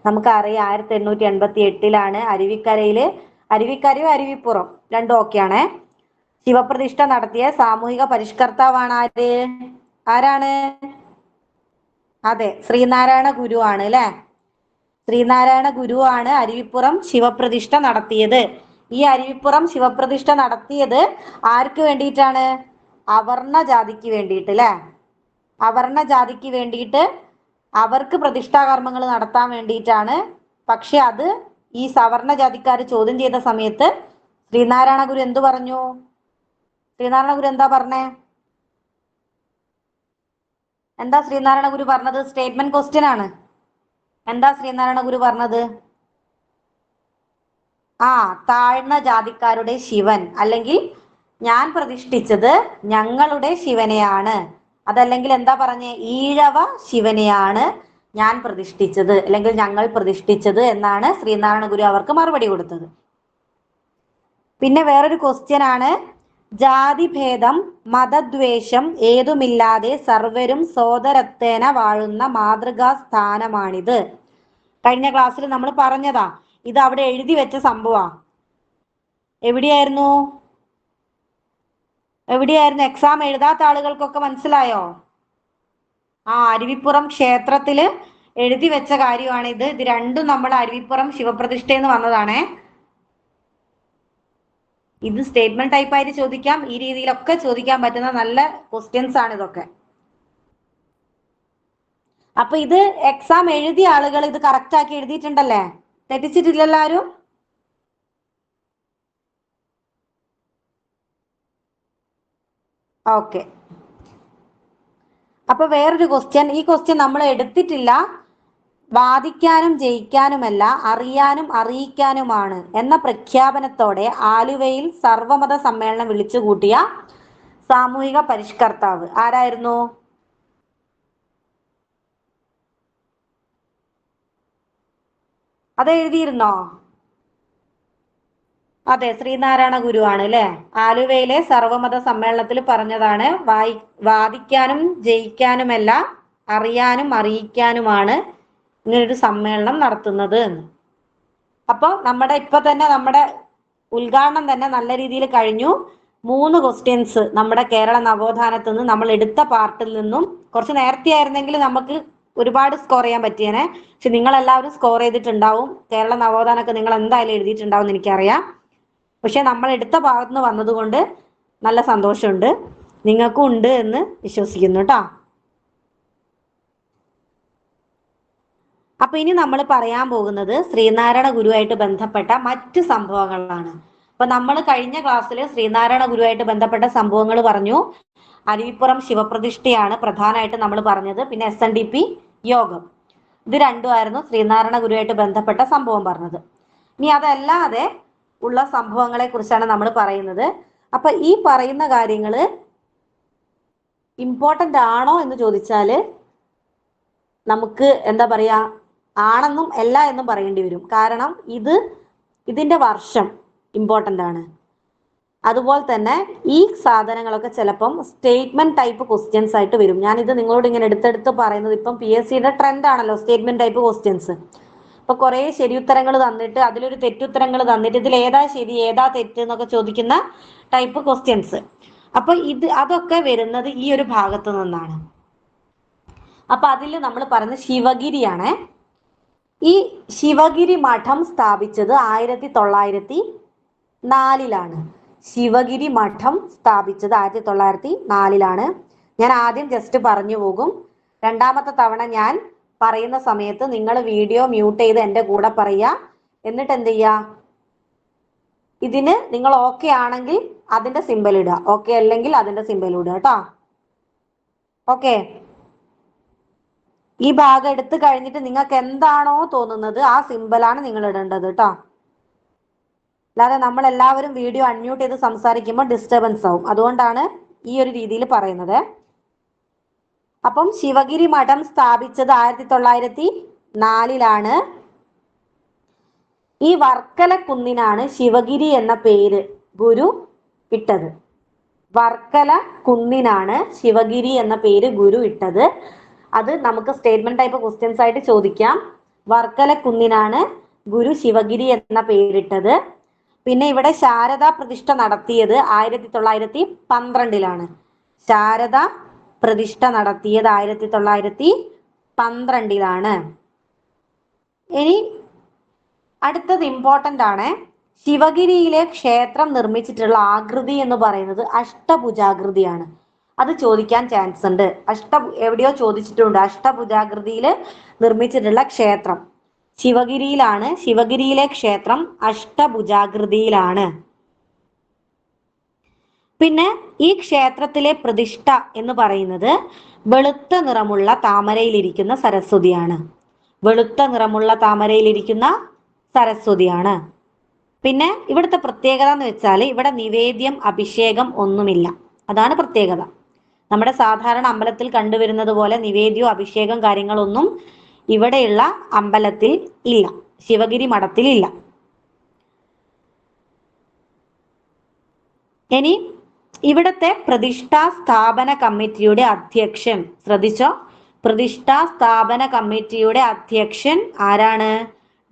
നമുക്കറിയാം 1888 അരുവിക്കരയില്, അരുവിക്കരയോ അരുവിപ്പുറം രണ്ടും ഓക്കെയാണേ, ശിവപ്രതിഷ്ഠ നടത്തിയ സാമൂഹിക പരിഷ്കർത്താവാണ് ആര്? ആരാണ്? അതെ, ശ്രീനാരായണ ഗുരു ആണ് അല്ലെ. ശ്രീനാരായണ ഗുരു ആണ് അരുവിപ്പുറം ശിവപ്രതിഷ്ഠ നടത്തിയത്. ഈ അരുവിപ്പുറം ശിവപ്രതിഷ്ഠ നടത്തിയത് ആർക്ക് വേണ്ടിയിട്ടാണ്? അവർണ ജാതിക്ക് വേണ്ടിയിട്ട് അല്ലെ. അവർണ ജാതിക്ക് വേണ്ടിയിട്ട് അവർക്ക് പ്രതിഷ്ഠാകർമ്മങ്ങൾ നടത്താൻ വേണ്ടിയിട്ടാണ്. പക്ഷെ അത് ഈ സവർണ ജാതിക്കാർ ചോദ്യം ചെയ്ത സമയത്ത് ശ്രീനാരായണ ഗുരു എന്തു പറഞ്ഞു? ശ്രീനാരായണ ഗുരു എന്താ പറഞ്ഞേ? എന്താ ശ്രീനാരായണ ഗുരു പറഞ്ഞത്? സ്റ്റേറ്റ്മെന്റ് ക്വസ്റ്റ്യൻ ആണ്. എന്താ ശ്രീനാരായണ ഗുരു പറഞ്ഞത്? താഴ്ന്ന ജാതിക്കാരുടെ ശിവൻ, അല്ലെങ്കിൽ ഞാൻ പ്രതിഷ്ഠിച്ചത് ഞങ്ങളുടെ ശിവനെയാണ്, അതല്ലെങ്കിൽ എന്താ പറഞ്ഞേ, ഈഴവ ശിവനെയാണ് ഞാൻ പ്രതിഷ്ഠിച്ചത് അല്ലെങ്കിൽ ഞങ്ങൾ പ്രതിഷ്ഠിച്ചത് എന്നാണ് ശ്രീനാരായണ ഗുരു അവർക്ക് മറുപടി കൊടുത്തത്. പിന്നെ വേറൊരു ക്വസ്റ്റ്യൻ ആണ്, ജാതിഭേദം മതദ്വേഷം ഏതുമില്ലാതെ സർവരും സോദരത്തേന വാഴുന്ന മാതൃകാ സ്ഥാനമാണിത്. കഴിഞ്ഞ ക്ലാസ്സിൽ നമ്മൾ പറഞ്ഞതാ, ഇത് അവിടെ എഴുതി വെച്ച സംഭവം. എവിടെയായിരുന്നു എക്സാം എഴുതാത്ത ആളുകൾക്കൊക്കെ മനസ്സിലായോ? അരുവിപ്പുറം ക്ഷേത്രത്തില് എഴുതി വെച്ച കാര്യമാണ് ഇത്. ഇത് രണ്ടും നമ്മൾ അരുവിപ്പുറം ശിവപ്രതിഷ്ഠയെന്ന് വന്നതാണേ. ഇത് സ്റ്റേറ്റ്മെന്റ് ടൈപ്പ് ആയിട്ട് ചോദിക്കാം, ഈ രീതിയിലൊക്കെ ചോദിക്കാൻ പറ്റുന്ന നല്ല ക്വസ്റ്റ്യൻസ് ആണ് ഇതൊക്കെ. അപ്പൊ ഇത് എക്സാം എഴുതിയ ആളുകൾ ഇത് കറക്റ്റ് ആക്കി എഴുതിയിട്ടുണ്ടല്ലേ? തെറ്റിച്ചിട്ടില്ലല്ലോ ആരും? ഓക്കെ. അപ്പൊ വേറൊരു ക്വസ്റ്റ്യൻ, ഈ ക്വസ്റ്റ്യൻ നമ്മൾ എടുത്തിട്ടില്ല. വാദിക്കാനും ജയിക്കാനുമല്ല, അറിയാനും അറിയിക്കാനുമാണ് എന്ന പ്രഖ്യാപനത്തോടെ ആലുവയിൽ സർവമത സമ്മേളനം വിളിച്ചുകൂട്ടിയ സാമൂഹിക പരിഷ്കർത്താവ് ആരായിരുന്നു? അത് എഴുതിയിരുന്നോ? അതെ, ശ്രീനാരായണ ഗുരു ആണ് അല്ലെ. ആലുവയിലെ സർവമത സമ്മേളനത്തിൽ പറഞ്ഞതാണ്, വാദിക്കാനും ജയിക്കാനുമല്ല, അറിയാനും അറിയിക്കാനുമാണ് ഇങ്ങനൊരു സമ്മേളനം നടത്തുന്നത് എന്ന്. അപ്പൊ നമ്മുടെ ഉദ്ഘാടനം തന്നെ നല്ല രീതിയിൽ കഴിഞ്ഞു. 3 ക്വസ്റ്റ്യൻസ് നമ്മുടെ കേരള നവോത്ഥാനത്തിൽ നിന്ന് നമ്മൾ എടുത്ത പാർട്ടിൽ നിന്നും, കുറച്ച് നേരത്തെ ആയിരുന്നെങ്കിൽ നമുക്ക് ഒരുപാട് സ്കോർ ചെയ്യാൻ പറ്റിയേനെ. പക്ഷെ നിങ്ങൾ എല്ലാവരും സ്കോർ ചെയ്തിട്ടുണ്ടാവും. കേരള നവോത്ഥാനമൊക്കെ നിങ്ങൾ എന്തായാലും എഴുതിയിട്ടുണ്ടാവും എന്ന് എനിക്കറിയാം. പക്ഷെ നമ്മൾ എടുത്ത ഭാഗത്ത് നിന്ന് വന്നതുകൊണ്ട് നല്ല സന്തോഷമുണ്ട്. നിങ്ങൾക്കും ഉണ്ട് എന്ന് വിശ്വസിക്കുന്നു കേട്ടോ. അപ്പൊ ഇനി നമ്മൾ പറയാൻ പോകുന്നത് ശ്രീനാരായണ ഗുരുവായിട്ട് ബന്ധപ്പെട്ട മറ്റ് സംഭവങ്ങളാണ്. അപ്പൊ നമ്മൾ കഴിഞ്ഞ ക്ലാസ്സിൽ ശ്രീനാരായണ ഗുരുവായിട്ട് ബന്ധപ്പെട്ട സംഭവങ്ങൾ പറഞ്ഞു. അരുവിപ്പുറം ശിവപ്രതിഷ്ഠയാണ് പ്രധാനമായിട്ട് നമ്മൾ പറഞ്ഞത്. പിന്നെ SNDP യോഗം, ഇത് രണ്ടുമായിരുന്നു ശ്രീനാരായണ ഗുരുവായിട്ട് ബന്ധപ്പെട്ട സംഭവം പറഞ്ഞത്. ഇനി അതല്ലാതെ ഉള്ള സംഭവങ്ങളെ കുറിച്ചാണ് നമ്മൾ പറയുന്നത്. അപ്പൊ ഈ പറയുന്ന കാര്യങ്ങള് ഇമ്പോർട്ടന്റ് ആണോ എന്ന് ചോദിച്ചാല് നമുക്ക് എന്താ പറയാ, ആണെന്നും അല്ല എന്നും പറയേണ്ടി വരും. കാരണം ഇതിന്റെ വർഷം ഇമ്പോർട്ടന്റ് ആണ്. അതുപോലെ തന്നെ ഈ സാധനങ്ങളൊക്കെ ചിലപ്പം സ്റ്റേറ്റ്മെന്റ് ടൈപ്പ് ക്വസ്റ്റ്യൻസ് ആയിട്ട് വരും. ഞാനിത് നിങ്ങളോട് ഇങ്ങനെ എടുത്തെടുത്ത് പറയുന്നത്, ഇപ്പം PSCയുടെ ട്രെൻഡ് ആണല്ലോ സ്റ്റേറ്റ്മെന്റ് ടൈപ്പ് ക്വസ്റ്റ്യൻസ്. ഇപ്പൊ കുറെ ശരിയുത്തരങ്ങൾ തന്നിട്ട് അതിലൊരു തെറ്റുത്തരങ്ങൾ തന്നിട്ട് ഇതിൽ ഏതാ ശരി ഏതാ തെറ്റ് എന്നൊക്കെ ചോദിക്കുന്ന ടൈപ്പ് ക്വസ്റ്റ്യൻസ്. അപ്പൊ അതൊക്കെ വരുന്നത് ഈ ഒരു ഭാഗത്ത് നിന്നാണ്. അപ്പൊ അതിൽ നമ്മൾ പറയുന്നത് ശിവഗിരിയാണ്. ഈ ശിവഗിരി മഠം സ്ഥാപിച്ചത് 1904 ശിവഗിരി മഠം സ്ഥാപിച്ചത് 1904. ഞാൻ ആദ്യം ജസ്റ്റ് പറഞ്ഞു പോകും. രണ്ടാമത്തെ തവണ ഞാൻ പറയുന്ന സമയത്ത് നിങ്ങൾ വീഡിയോ മ്യൂട്ട് ചെയ്ത് എൻ്റെ കൂടെ പറയുക. എന്നിട്ട് എന്ത് ചെയ്യുക, ഇതിന് നിങ്ങൾ ഓക്കെ ആണെങ്കിൽ അതിന്റെ സിമ്പൽ ഇടുക, ഓക്കെ അല്ലെങ്കിൽ അതിന്റെ സിമ്പൽ ഇടുക കേട്ടോ. ഓക്കെ, ഈ ഭാഗം എടുത്തു കഴിഞ്ഞിട്ട് നിങ്ങൾക്ക് എന്താണോ തോന്നുന്നത് ആ സിമ്പലാണ് നിങ്ങൾ ഇടേണ്ടത് കേട്ടോ. അല്ലാതെ നമ്മൾ എല്ലാവരും വീഡിയോ അൺമ്യൂട്ട് ചെയ്ത് സംസാരിക്കുമ്പോൾ ഡിസ്റ്റർബൻസ് ആവും. അതുകൊണ്ടാണ് ഈ ഒരു രീതിയിൽ പറയുന്നത്. അപ്പം ശിവഗിരി മഠം സ്ഥാപിച്ചത് 1904. ഈ വർക്കല കുന്നിനാണ് ശിവഗിരി എന്ന പേര് ഗുരു ഇട്ടത്. വർക്കല കുന്നിനാണ് ശിവഗിരി എന്ന പേര് ഗുരു ഇട്ടത്. അത് നമുക്ക് സ്റ്റേറ്റ്മെന്റ് ടൈപ്പ് ക്വസ്റ്റ്യൻസ് ആയിട്ട് ചോദിക്കാം. വർക്കലക്കുന്നിനാണ് ഗുരു ശിവഗിരി എന്ന പേരിട്ടത്. പിന്നെ ഇവിടെ ശാരദാ പ്രതിഷ്ഠ നടത്തിയത് 1912 ശാരദ പ്രതിഷ്ഠ നടത്തിയത് 1912 ഇനി അടുത്തത് ഇമ്പോർട്ടന്റ് ആണ്. ശിവഗിരിയിലെ ക്ഷേത്രം നിർമ്മിച്ചിട്ടുള്ള ആകൃതി എന്ന് പറയുന്നത് അഷ്ടഭുജാകൃതിയാണ്. അത് ചോദിക്കാൻ ചാൻസ് ഉണ്ട്. എവിടെയോ ചോദിച്ചിട്ടുണ്ട്. അഷ്ടഭുജാകൃതിയിൽ നിർമ്മിച്ചിട്ടുള്ള ക്ഷേത്രം ശിവഗിരിയിലാണ്. ശിവഗിരിയിലെ ക്ഷേത്രം അഷ്ടഭുജാകൃതിയിലാണ്. പിന്നെ ഈ ക്ഷേത്രത്തിലെ പ്രതിഷ്ഠ എന്ന് പറയുന്നത് വെളുത്ത നിറമുള്ള താമരയിലിരിക്കുന്ന സരസ്വതിയാണ്. വെളുത്ത നിറമുള്ള താമരയിലിരിക്കുന്ന സരസ്വതിയാണ്. പിന്നെ ഇവിടുത്തെ പ്രത്യേകത എന്ന് വെച്ചാൽ ഇവിടെ നിവേദ്യം, അഭിഷേകം ഒന്നുമില്ല. അതാണ് പ്രത്യേകത. നമ്മുടെ സാധാരണ അമ്പലത്തിൽ കണ്ടുവരുന്നത് പോലെ നിവേദ്യവും അഭിഷേകം കാര്യങ്ങളൊന്നും ഇവിടെയുള്ള അമ്പലത്തിൽ ഇല്ല, ശിവഗിരി മഠത്തിൽ ഇല്ല. ഇനി ഇവിടത്തെ പ്രതിഷ്ഠാ സ്ഥാപന കമ്മിറ്റിയുടെ അധ്യക്ഷൻ ശ്രദ്ധിച്ചോ, പ്രതിഷ്ഠാ സ്ഥാപന കമ്മിറ്റിയുടെ അധ്യക്ഷൻ ആരാണ്?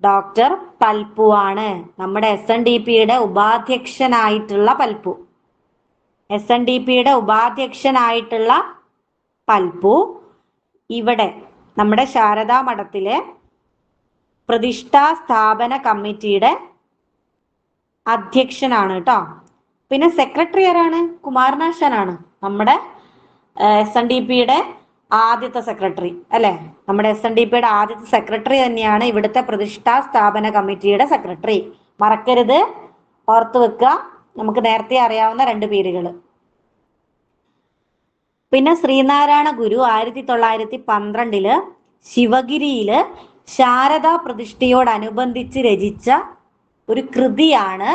ഡോക്ടർ പൽപ്പു ആണ്. നമ്മുടെ SNDPയുടെ ഉപാധ്യക്ഷനായിട്ടുള്ള പൽപ്പു. SNDPയുടെ ഉപാധ്യക്ഷനായിട്ടുള്ള പൽപ്പു ഇവിടെ നമ്മുടെ ശാരദാ മഠത്തിലെ പ്രതിഷ്ഠാ സ്ഥാപന കമ്മിറ്റിയുടെ അധ്യക്ഷനാണ് കേട്ടോ. പിന്നെ സെക്രട്ടറി ആരാണ്? കുമാരനാശാനാണ്. നമ്മുടെ SNDPയുടെ ആദ്യത്തെ സെക്രട്ടറി അല്ലെ? നമ്മുടെ SNDPയുടെ ആദ്യത്തെ സെക്രട്ടറി തന്നെയാണ് ഇവിടുത്തെ പ്രതിഷ്ഠാ സ്ഥാപന കമ്മിറ്റിയുടെ സെക്രട്ടറി. മറക്കരുത്, ഓർത്തു വെക്കുക. നമുക്ക് നേരത്തെ അറിയാവുന്ന 2 പേരുകൾ. പിന്നെ ശ്രീനാരായണ ഗുരു 1912 ശിവഗിരിയില് ശാരദാ പ്രതിഷ്ഠയോടനുബന്ധിച്ച് രചിച്ച ഒരു കൃതിയാണ്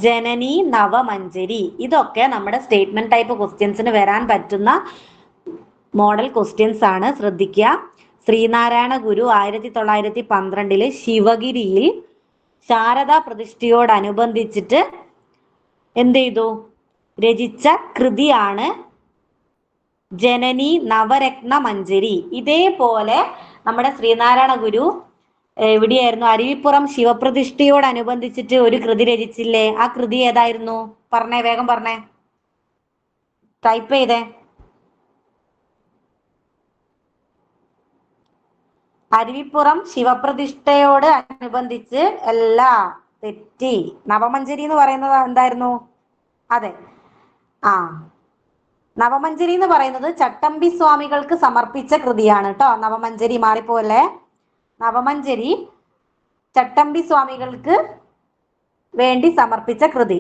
ജനനി നവമഞ്ജരി. ഇതൊക്കെ നമ്മുടെ സ്റ്റേറ്റ്മെന്റ് ടൈപ്പ് ക്വസ്റ്റ്യൻസിന് വരാൻ പറ്റുന്ന മോഡൽ ക്വസ്റ്റ്യൻസ് ആണ്. ശ്രദ്ധിക്കുക. ശ്രീനാരായണ ഗുരു 1912 ശിവഗിരിയിൽ ശാരദാ പ്രതിഷ്ഠയോടനുബന്ധിച്ചിട്ട് എന്ത് ചെയ്തു? രചിച്ച കൃതിയാണ് ജനനി നവരത്ന മഞ്ജരി. ഇതേപോലെ നമ്മുടെ ശ്രീനാരായണ ഗുരു എവിടെയായിരുന്നു? അരുവിപ്പുറം ശിവപ്രതിഷ്ഠയോടനുബന്ധിച്ചിട്ട് ഒരു കൃതി രചിച്ചില്ലേ? ആ കൃതി ഏതായിരുന്നു? പറഞ്ഞേ, വേഗം പറഞ്ഞേ, ടൈപ്പ് ചെയ്തേ. അരുവിപ്പുറം ശിവപ്രതിഷ്ഠയോട് അനുബന്ധിച്ച് തെറ്റി. നവമഞ്ജരി എന്ന് പറയുന്നത് എന്തായിരുന്നു? അതെ, നവമഞ്ജരി എന്ന് പറയുന്നത് ചട്ടമ്പി സ്വാമികൾക്ക് സമർപ്പിച്ച കൃതിയാണ് കേട്ടോ. നവമഞ്ജരി മാറിപ്പോവല്ലേ. നവമഞ്ജരി ചട്ടമ്പി സ്വാമികൾക്ക് വേണ്ടി സമർപ്പിച്ച കൃതി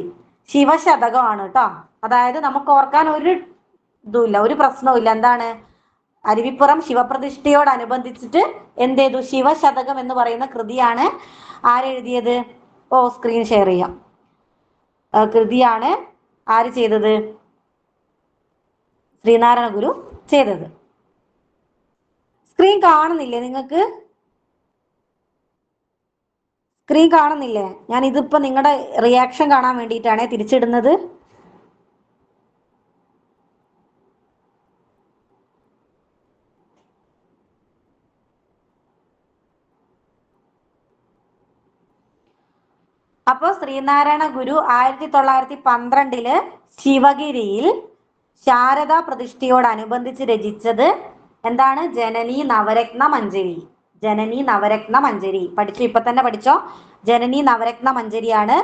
ശിവശതകമാണ് കേട്ടോ. അതായത് നമുക്ക് ഓർക്കാൻ ഒരു ഇതുമില്ല, ഒരു പ്രശ്നവും ഇല്ല. എന്താണ്? അരുവിപ്പുറം ശിവപ്രതിഷ്ഠയോടനുബന്ധിച്ചിട്ട് എന്ത് ചെയ്തു? ശിവശതകം എന്ന് പറയുന്ന കൃതിയാണ് ആരെഴുതിയത്? സ്ക്രീൻ ഷെയർ ചെയ്യാം. കൃതിയാണ് ആര് ചെയ്തത്? ശ്രീനാരായണ ഗുരു ചെയ്തത്. സ്ക്രീൻ കാണുന്നില്ലേ നിങ്ങൾക്ക്? സ്ക്രീൻ കാണുന്നില്ലേ? ഞാൻ ഇതിപ്പോ നിങ്ങളുടെ റിയാക്ഷൻ കാണാൻ വേണ്ടിയിട്ടാണ് തിരിച്ചിടുന്നത്. അപ്പോ ശ്രീനാരായണ ഗുരു 1912 ശിവഗിരിയിൽ ശാരദാ പ്രതിഷ്ഠയോടനുബന്ധിച്ച് രചിച്ചത് എന്താണ്? ജനനി നവരത്ന മഞ്ജരി. ജനനി നവരത്ന മഞ്ജരി പഠിച്ചു, ഇപ്പൊ തന്നെ പഠിച്ചോ. ജനനി നവരത്ന മഞ്ജരിയാണ്.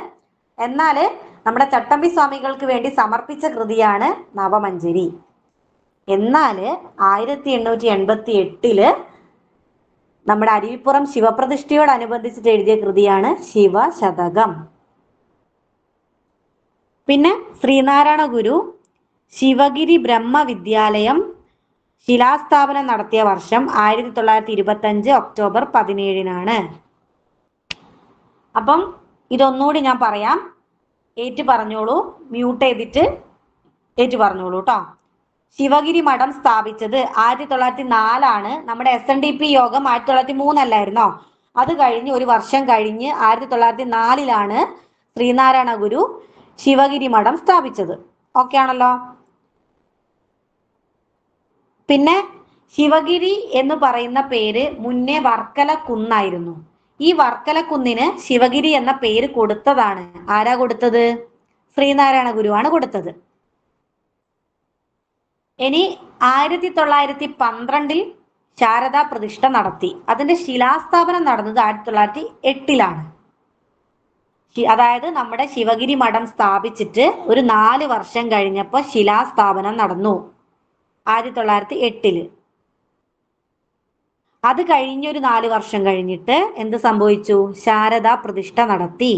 എന്നാല് നമ്മുടെ ചട്ടമ്പി സ്വാമികൾക്ക് വേണ്ടി സമർപ്പിച്ച കൃതിയാണ് നവമഞ്ജരി. എന്നാല് 1888 നമ്മുടെ അരുവിപ്പുറം ശിവപ്രതിഷ്ഠയോടനുബന്ധിച്ചിട്ട് എഴുതിയ കൃതിയാണ് ശിവശതകം. പിന്നെ ശ്രീനാരായണ ഗുരു ശിവഗിരി ബ്രഹ്മവിദ്യാലയം ശിലാസ്ഥാപനം നടത്തിയ വർഷം 1925 ഒക്ടോബർ 17 അപ്പം ഇതൊന്നുകൂടി ഞാൻ പറയാം. ഏറ്റു പറഞ്ഞോളൂ, മ്യൂട്ട് ചെയ്തിട്ട് ഏറ്റു പറഞ്ഞോളൂ കേട്ടോ. ശിവഗിരി മഠം സ്ഥാപിച്ചത് 1904 നമ്മുടെ SNDP യോഗം 1903 അല്ലായിരുന്നോ? അത് കഴിഞ്ഞ് ഒരു വർഷം കഴിഞ്ഞ് 1904 ശ്രീനാരായണ ഗുരു ശിവഗിരി മഠം സ്ഥാപിച്ചത്. ഓക്കെ ആണല്ലോ? പിന്നെ ശിവഗിരി എന്ന് പറയുന്ന പേര് മുന്നേ വർക്കല കുന്നായിരുന്നു. ഈ വർക്കല കുന്നിന് ശിവഗിരി എന്ന പേര് കൊടുത്തതാണ് ആരാ കൊടുത്തത്? ശ്രീനാരായണ ഗുരുവാണ് കൊടുത്തത്. ഇനി 1912 ശാരദാ പ്രതിഷ്ഠ നടത്തി. അതിന്റെ ശിലാസ്ഥാപനം നടന്നത് 1908 അതായത് നമ്മുടെ ശിവഗിരി മഠം സ്ഥാപിച്ചിട്ട് ഒരു 4 വർഷം കഴിഞ്ഞപ്പോൾ ശിലാസ്ഥാപനം നടന്നു 1908. അത് കഴിഞ്ഞൊരു 4 വർഷം കഴിഞ്ഞിട്ട് എന്ത് സംഭവിച്ചു? ശാരദാ പ്രതിഷ്ഠ നടത്തി.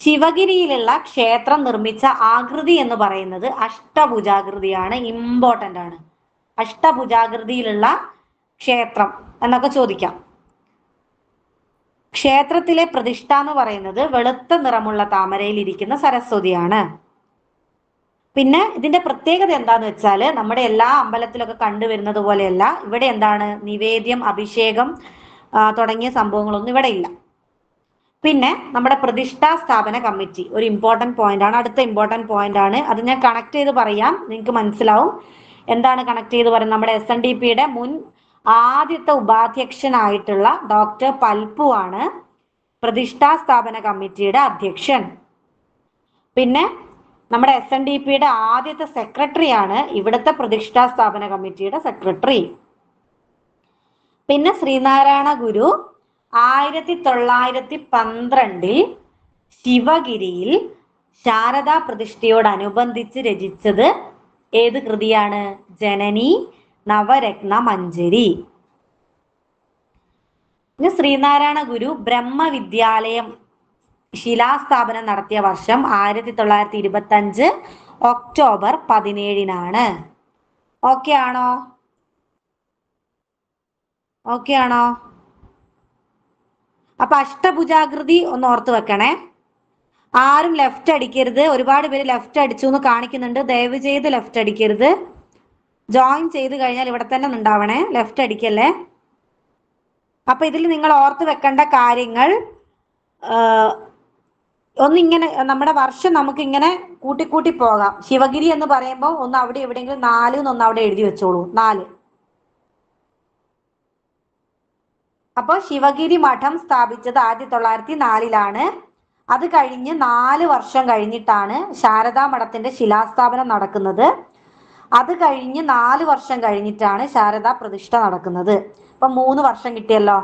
ശിവഗിരിയിലുള്ള ക്ഷേത്രം നിർമ്മിച്ച ആകൃതി എന്ന് പറയുന്നത് അഷ്ടഭുജാകൃതിയാണ്. ഇമ്പോർട്ടന്റ് ആണ്. അഷ്ടഭുജാകൃതിയിലുള്ള ക്ഷേത്രം എന്നൊക്കെ ചോദിക്കാം. ക്ഷേത്രത്തിലെ പ്രതിഷ്ഠ എന്ന് പറയുന്നത് വെളുത്ത നിറമുള്ള താമരയിൽ ഇരിക്കുന്ന സരസ്വതിയാണ്. പിന്നെ ഇതിന്റെ പ്രത്യേകത എന്താന്ന് വെച്ചാൽ നമ്മുടെ എല്ലാ അമ്പലത്തിലൊക്കെ കണ്ടുവരുന്നത് പോലെയല്ല. ഇവിടെ എന്താണ്? നിവേദ്യം, അഭിഷേകം തുടങ്ങിയ സംഭവങ്ങളൊന്നും ഇവിടെ ഇല്ല. പിന്നെ നമ്മുടെ പ്രതിഷ്ഠാ സ്ഥാപന കമ്മിറ്റി ഒരു ഇമ്പോർട്ടന്റ് പോയിന്റ് ആണ്. അടുത്ത ഇമ്പോർട്ടന്റ് പോയിന്റ് ആണ്. അത് ഞാൻ കണക്ട് ചെയ്ത് പറയാം, നിങ്ങൾക്ക് മനസ്സിലാവും. എന്താണ് കണക്ട് ചെയ്ത് പറയുന്നത്? നമ്മുടെ SNDPയുടെ മുൻ ആദ്യത്തെ ഉപാധ്യക്ഷനായിട്ടുള്ള ഡോക്ടർ പൽപ്പു ആണ് പ്രതിഷ്ഠാ സ്ഥാപന കമ്മിറ്റിയുടെ അധ്യക്ഷൻ. പിന്നെ നമ്മുടെ SNDPയുടെ ആദ്യത്തെ സെക്രട്ടറിയാണ് ഇവിടുത്തെ പ്രതിഷ്ഠാ സ്ഥാപന കമ്മിറ്റിയുടെ സെക്രട്ടറി. പിന്നെ ശ്രീനാരായണ ഗുരു 1912 ശിവഗിരിയിൽ ശാരദാ പ്രതിഷ്ഠയോടനുബന്ധിച്ച് രചിച്ചത് ഏത് കൃതിയാണ്? ജനനി നവരത്ന മഞ്ജരി. ഇനി ശ്രീനാരായണ ഗുരു ബ്രഹ്മവിദ്യാലയം ശിലാസ്ഥാപനം നടത്തിയ വർഷം 1925 ഒക്ടോബർ 17. ഓക്കെ ആണോ? ഓക്കെ ആണോ? അപ്പൊ അഷ്ടഭുജാകൃതി ഒന്ന് ഓർത്ത് വെക്കണേ. ആരും ലെഫ്റ്റ് അടിക്കരുത്. ഒരുപാട് പേര് ലെഫ്റ്റ് അടിച്ചു എന്ന് കാണിക്കുന്നുണ്ട്. ദയവ് ചെയ്ത് ലെഫ്റ്റ് അടിക്കരുത്. ജോയിൻ ചെയ്ത് കഴിഞ്ഞാൽ ഇവിടെ തന്നെ ഉണ്ടാവണേ, ലെഫ്റ്റ് അടിക്കല്ലേ. അപ്പൊ ഇതിൽ നിങ്ങൾ ഓർത്ത് വെക്കേണ്ട കാര്യങ്ങൾ ഒന്നിങ്ങനെ നമ്മുടെ വർഷം നമുക്ക് ഇങ്ങനെ കൂട്ടിക്കൂട്ടി പോകാം. ശിവഗിരി എന്ന് പറയുമ്പോൾ ഒന്ന് അവിടെ എവിടെയെങ്കിലും 4 എന്നൊന്ന് അവിടെ എഴുതി വെച്ചോളൂ. 4. അപ്പോൾ ശിവഗിരി മഠം സ്ഥാപിച്ചത് 1904 അത് കഴിഞ്ഞ് 4 വർഷം കഴിഞ്ഞിട്ടാണ് ശാരദാ മഠത്തിന്റെ ശിലാസ്ഥാപനം നടക്കുന്നത്. അത് കഴിഞ്ഞ് 4 വർഷം കഴിഞ്ഞിട്ടാണ് ശാരദാ പ്രതിഷ്ഠ നടക്കുന്നത്. അപ്പൊ 3 വർഷം കിട്ടിയല്ലോ.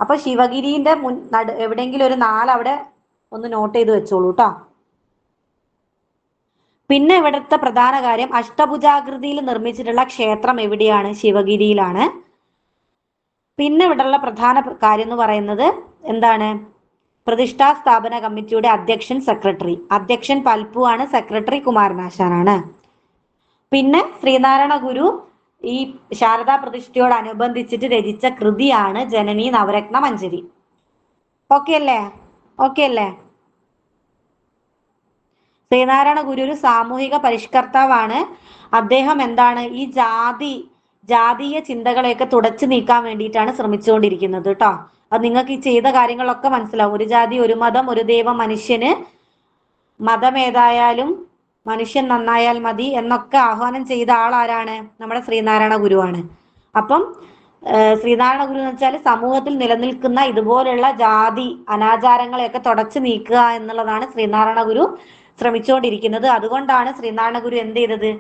അപ്പൊ ശിവഗിരിന്റെ എവിടെയെങ്കിലും ഒരു 4 അവിടെ ഒന്ന് നോട്ട് ചെയ്ത് വെച്ചോളൂ കേട്ടോ. പിന്നെ ഇവിടുത്തെ പ്രധാന കാര്യം അഷ്ടഭുജാകൃതിയിൽ നിർമ്മിച്ചിട്ടുള്ള ക്ഷേത്രം എവിടെയാണ്? ശിവഗിരിയിലാണ്. പിന്നെ ഇവിടെയുള്ള പ്രധാന കാര്യം എന്ന് പറയുന്നത് എന്താണ്? പ്രതിഷ്ഠാ സ്ഥാപന കമ്മിറ്റിയുടെ അധ്യക്ഷൻ, സെക്രട്ടറി. അധ്യക്ഷൻ പൽപ്പു ആണ്, സെക്രട്ടറി കുമാരനാശാനാണ്. പിന്നെ ശ്രീനാരായണ ഗുരു ഈ ശാരദാ പ്രതിഷ്ഠയോടനുബന്ധിച്ചിട്ട് രചിച്ച കൃതിയാണ് ജനനി നവരത്ന മഞ്ജരി. ഓക്കെ അല്ലേ? ഓക്കെ അല്ലേ? ശ്രീനാരായണ ഗുരു ഒരു സാമൂഹിക പരിഷ്കർത്താവാണ്. അദ്ദേഹം എന്താണ്? ഈ ജാതീയ ചിന്തകളെയൊക്കെ തുടച്ചു നീക്കാൻ വേണ്ടിയിട്ടാണ് ശ്രമിച്ചുകൊണ്ടിരിക്കുന്നത് കേട്ടോ. അത് നിങ്ങൾക്ക് ഈ ചെയ്ത കാര്യങ്ങളൊക്കെ മനസ്സിലാവും. ഒരു ജാതി, ഒരു മതം, ഒരു ദൈവം, മനുഷ്യന് മതം ഏതായാലും മനുഷ്യൻ നന്നായാൽ മതി എന്നൊക്കെ ആഹ്വാനം ചെയ്ത ആളാരാണ്? നമ്മുടെ ശ്രീനാരായണ ഗുരുവാണ്. അപ്പം ശ്രീനാരായണ ഗുരു എന്ന് വെച്ചാൽ സമൂഹത്തിൽ നിലനിൽക്കുന്ന ഇതുപോലുള്ള ജാതി അനാചാരങ്ങളെയൊക്കെ തുടച്ചു നീക്കുക എന്നുള്ളതാണ് ശ്രീനാരായണ ഗുരു ശ്രമിച്ചുകൊണ്ടിരിക്കുന്നത്. അതുകൊണ്ടാണ് ശ്രീനാരായണ ഗുരു എന്ത് ചെയ്തത്?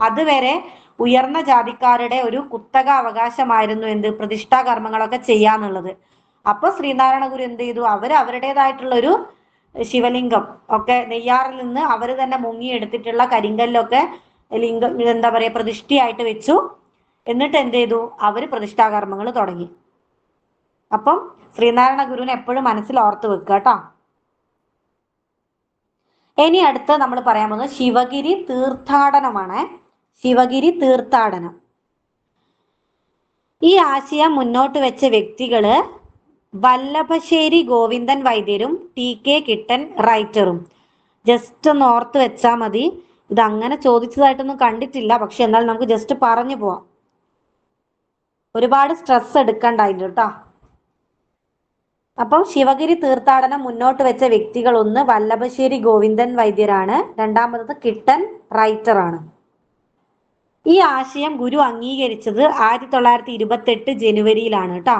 അതുവരെ ഉയർന്ന ജാതിക്കാരുടെ ഒരു കുത്തക അവകാശമായിരുന്നു എന്ത്? പ്രതിഷ്ഠാ കർമ്മങ്ങളൊക്കെ ചെയ്യാന്നുള്ളത്. അപ്പൊ ശ്രീനാരായണ ഗുരു എന്ത് ചെയ്തു? അവരുടേതായിട്ടുള്ള ഒരു ശിവലിംഗം ഒക്കെ നെയ്യാറിൽ നിന്ന് അവർ തന്നെ മുങ്ങിയെടുത്തിട്ടുള്ള കരിങ്കല്ലൊക്കെ എന്താ പറയാ പ്രതിഷ്ഠയായിട്ട് വെച്ചു. എന്നിട്ട് എന്ത് ചെയ്തു? അവര് പ്രതിഷ്ഠാകർമ്മങ്ങൾ തുടങ്ങി. അപ്പം ശ്രീനാരായണ ഗുരുവിനെ എപ്പോഴും മനസ്സിൽ ഓർത്ത് വെക്കുക കേട്ടോ. ഇനി അടുത്ത് നമ്മൾ പറയാൻ പോകുന്നത് ശിവഗിരി തീർത്ഥാടനമാണ്. ശിവഗിരി തീർത്ഥാടനം. ഈ ആശയം മുന്നോട്ട് വെച്ച വ്യക്തികള് വല്ലഭശ്ശേരി ഗോവിന്ദൻ വൈദ്യരും TK കിട്ടൻ റൈറ്ററും. ജസ്റ്റ് ഒന്ന് ഓർത്ത് വെച്ചാൽ മതി. ഇത് അങ്ങനെ ചോദിച്ചതായിട്ടൊന്നും കണ്ടിട്ടില്ല, പക്ഷെ എന്നാൽ നമുക്ക് ജസ്റ്റ് പറഞ്ഞു പോവാം. ഒരുപാട് സ്ട്രെസ് എടുക്കണ്ടായിരുന്നു കേട്ടോ. അപ്പം ശിവഗിരി തീർത്ഥാടനം മുന്നോട്ട് വെച്ച വ്യക്തികൾ ഒന്ന് വല്ലഭശ്ശേരി ഗോവിന്ദൻ വൈദ്യരാണ്, രണ്ടാമത്തത് കിട്ടൻ റൈറ്റർ ആണ്. ഈ ആശയം ഗുരു അംഗീകരിച്ചത് 1928 ജനുവരിയിലാണ് കേട്ടോ.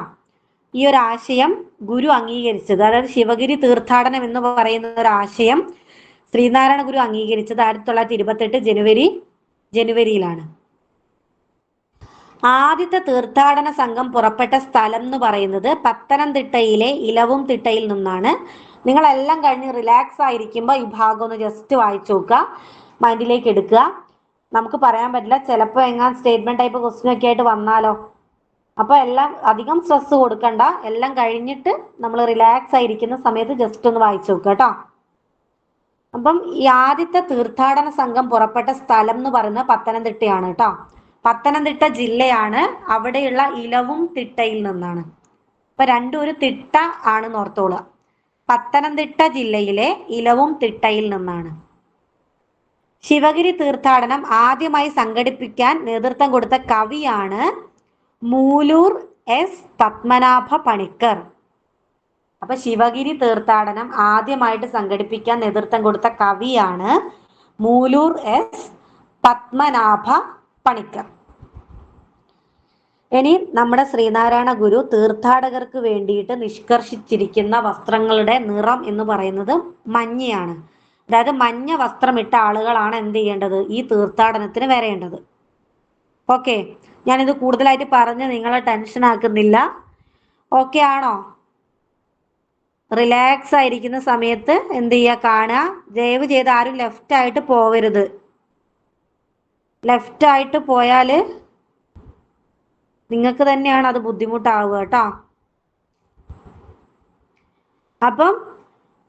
ഈ ഒരു ആശയം ഗുരു അംഗീകരിച്ചത്, അതായത് ശിവഗിരി തീർത്ഥാടനം എന്ന് പറയുന്ന ഒരു ആശയം ശ്രീനാരായണ ഗുരു അംഗീകരിച്ചത് 1928 ജനുവരിയിലാണ്. ആദ്യത്തെ തീർത്ഥാടന സംഘം പുറപ്പെട്ട സ്ഥലം എന്ന് പറയുന്നത് പത്തനംതിട്ടയിലെ ഇലവും തിട്ടയിൽ നിന്നാണ്. നിങ്ങളെല്ലാം കഴിഞ്ഞ് റിലാക്സ് ആയിരിക്കുമ്പോൾ ഈ ഭാഗം ഒന്ന് ജസ്റ്റ് വായിച്ചു നോക്കുക, മൈൻഡിലേക്ക് എടുക്കുക. നമുക്ക് പറയാൻ പറ്റില്ല, ചിലപ്പോൾ എങ്ങാൻ സ്റ്റേറ്റ്മെന്റ് ടൈപ്പ് ക്വസ്റ്റ്യൻ ഒക്കെ ആയിട്ട് വന്നാലോ. അപ്പൊ എല്ലാം അധികം സ്ട്രെസ് കൊടുക്കണ്ട, എല്ലാം കഴിഞ്ഞിട്ട് നമ്മൾ റിലാക്സ് ആയിരിക്കുന്ന സമയത്ത് ജസ്റ്റ് ഒന്ന് വായിച്ചു നോക്കുക കേട്ടോ. അപ്പം ഈ ആദ്യത്തെ തീർത്ഥാടന സംഘം പുറപ്പെട്ട സ്ഥലം എന്ന് പറയുന്നത് പത്തനംതിട്ടയാണ് കേട്ടോ. പത്തനംതിട്ട ജില്ലയാണ്. അവിടെയുള്ള ഇലവും തിട്ടയിൽ നിന്നാണ്. ഇപ്പൊ രണ്ടും ഒരു തിട്ട ആണെന്ന് ഓർത്തോളുക. പത്തനംതിട്ട ജില്ലയിലെ ഇലവും തിട്ടയിൽ നിന്നാണ്. ശിവഗിരി തീർത്ഥാടനം ആദ്യമായി സംഘടിപ്പിക്കാൻ നേതൃത്വം കൊടുത്ത കവിയാണ് മൂലൂർ എസ് പത്മനാഭ പണിക്കർ. അപ്പൊ ശിവഗിരി തീർത്ഥാടനം ആദ്യമായിട്ട് സംഘടിപ്പിക്കാൻ നേതൃത്വം കൊടുത്ത കവിയാണ് മൂലൂർ എസ് പത്മനാഭ പണിക്കർ. ഇനി നമ്മുടെ ശ്രീനാരായണ ഗുരു തീർത്ഥാടകർക്ക് വേണ്ടിയിട്ട് നിഷ്കർഷിച്ചിരിക്കുന്ന വസ്ത്രങ്ങളുടെ നിറം എന്ന് പറയുന്നത് മഞ്ഞയാണ്. അതായത് മഞ്ഞ വസ്ത്രമിട്ട ആളുകളാണ് എന്ത് ചെയ്യേണ്ടത്, ഈ തീർത്ഥാടനത്തിന് വരേണ്ടത്. ഓക്കെ, ഞാനിത് കൂടുതലായിട്ട് പറഞ്ഞ് നിങ്ങളെ ടെൻഷൻ ആക്കുന്നില്ല. ഓക്കെ ആണോ? റിലാക്സ് ആയിരിക്കുന്ന സമയത്ത് എന്ത് ചെയ്യുക, കാണുക. ദയവ് ചെയ്ത് ആരും ലെഫ്റ്റ് ആയിട്ട് പോവരുത്. ലെഫ്റ്റ് ആയിട്ട് പോയാല് നിങ്ങൾക്ക് തന്നെയാണ് അത് ബുദ്ധിമുട്ടാവുക കേട്ടോ. അപ്പം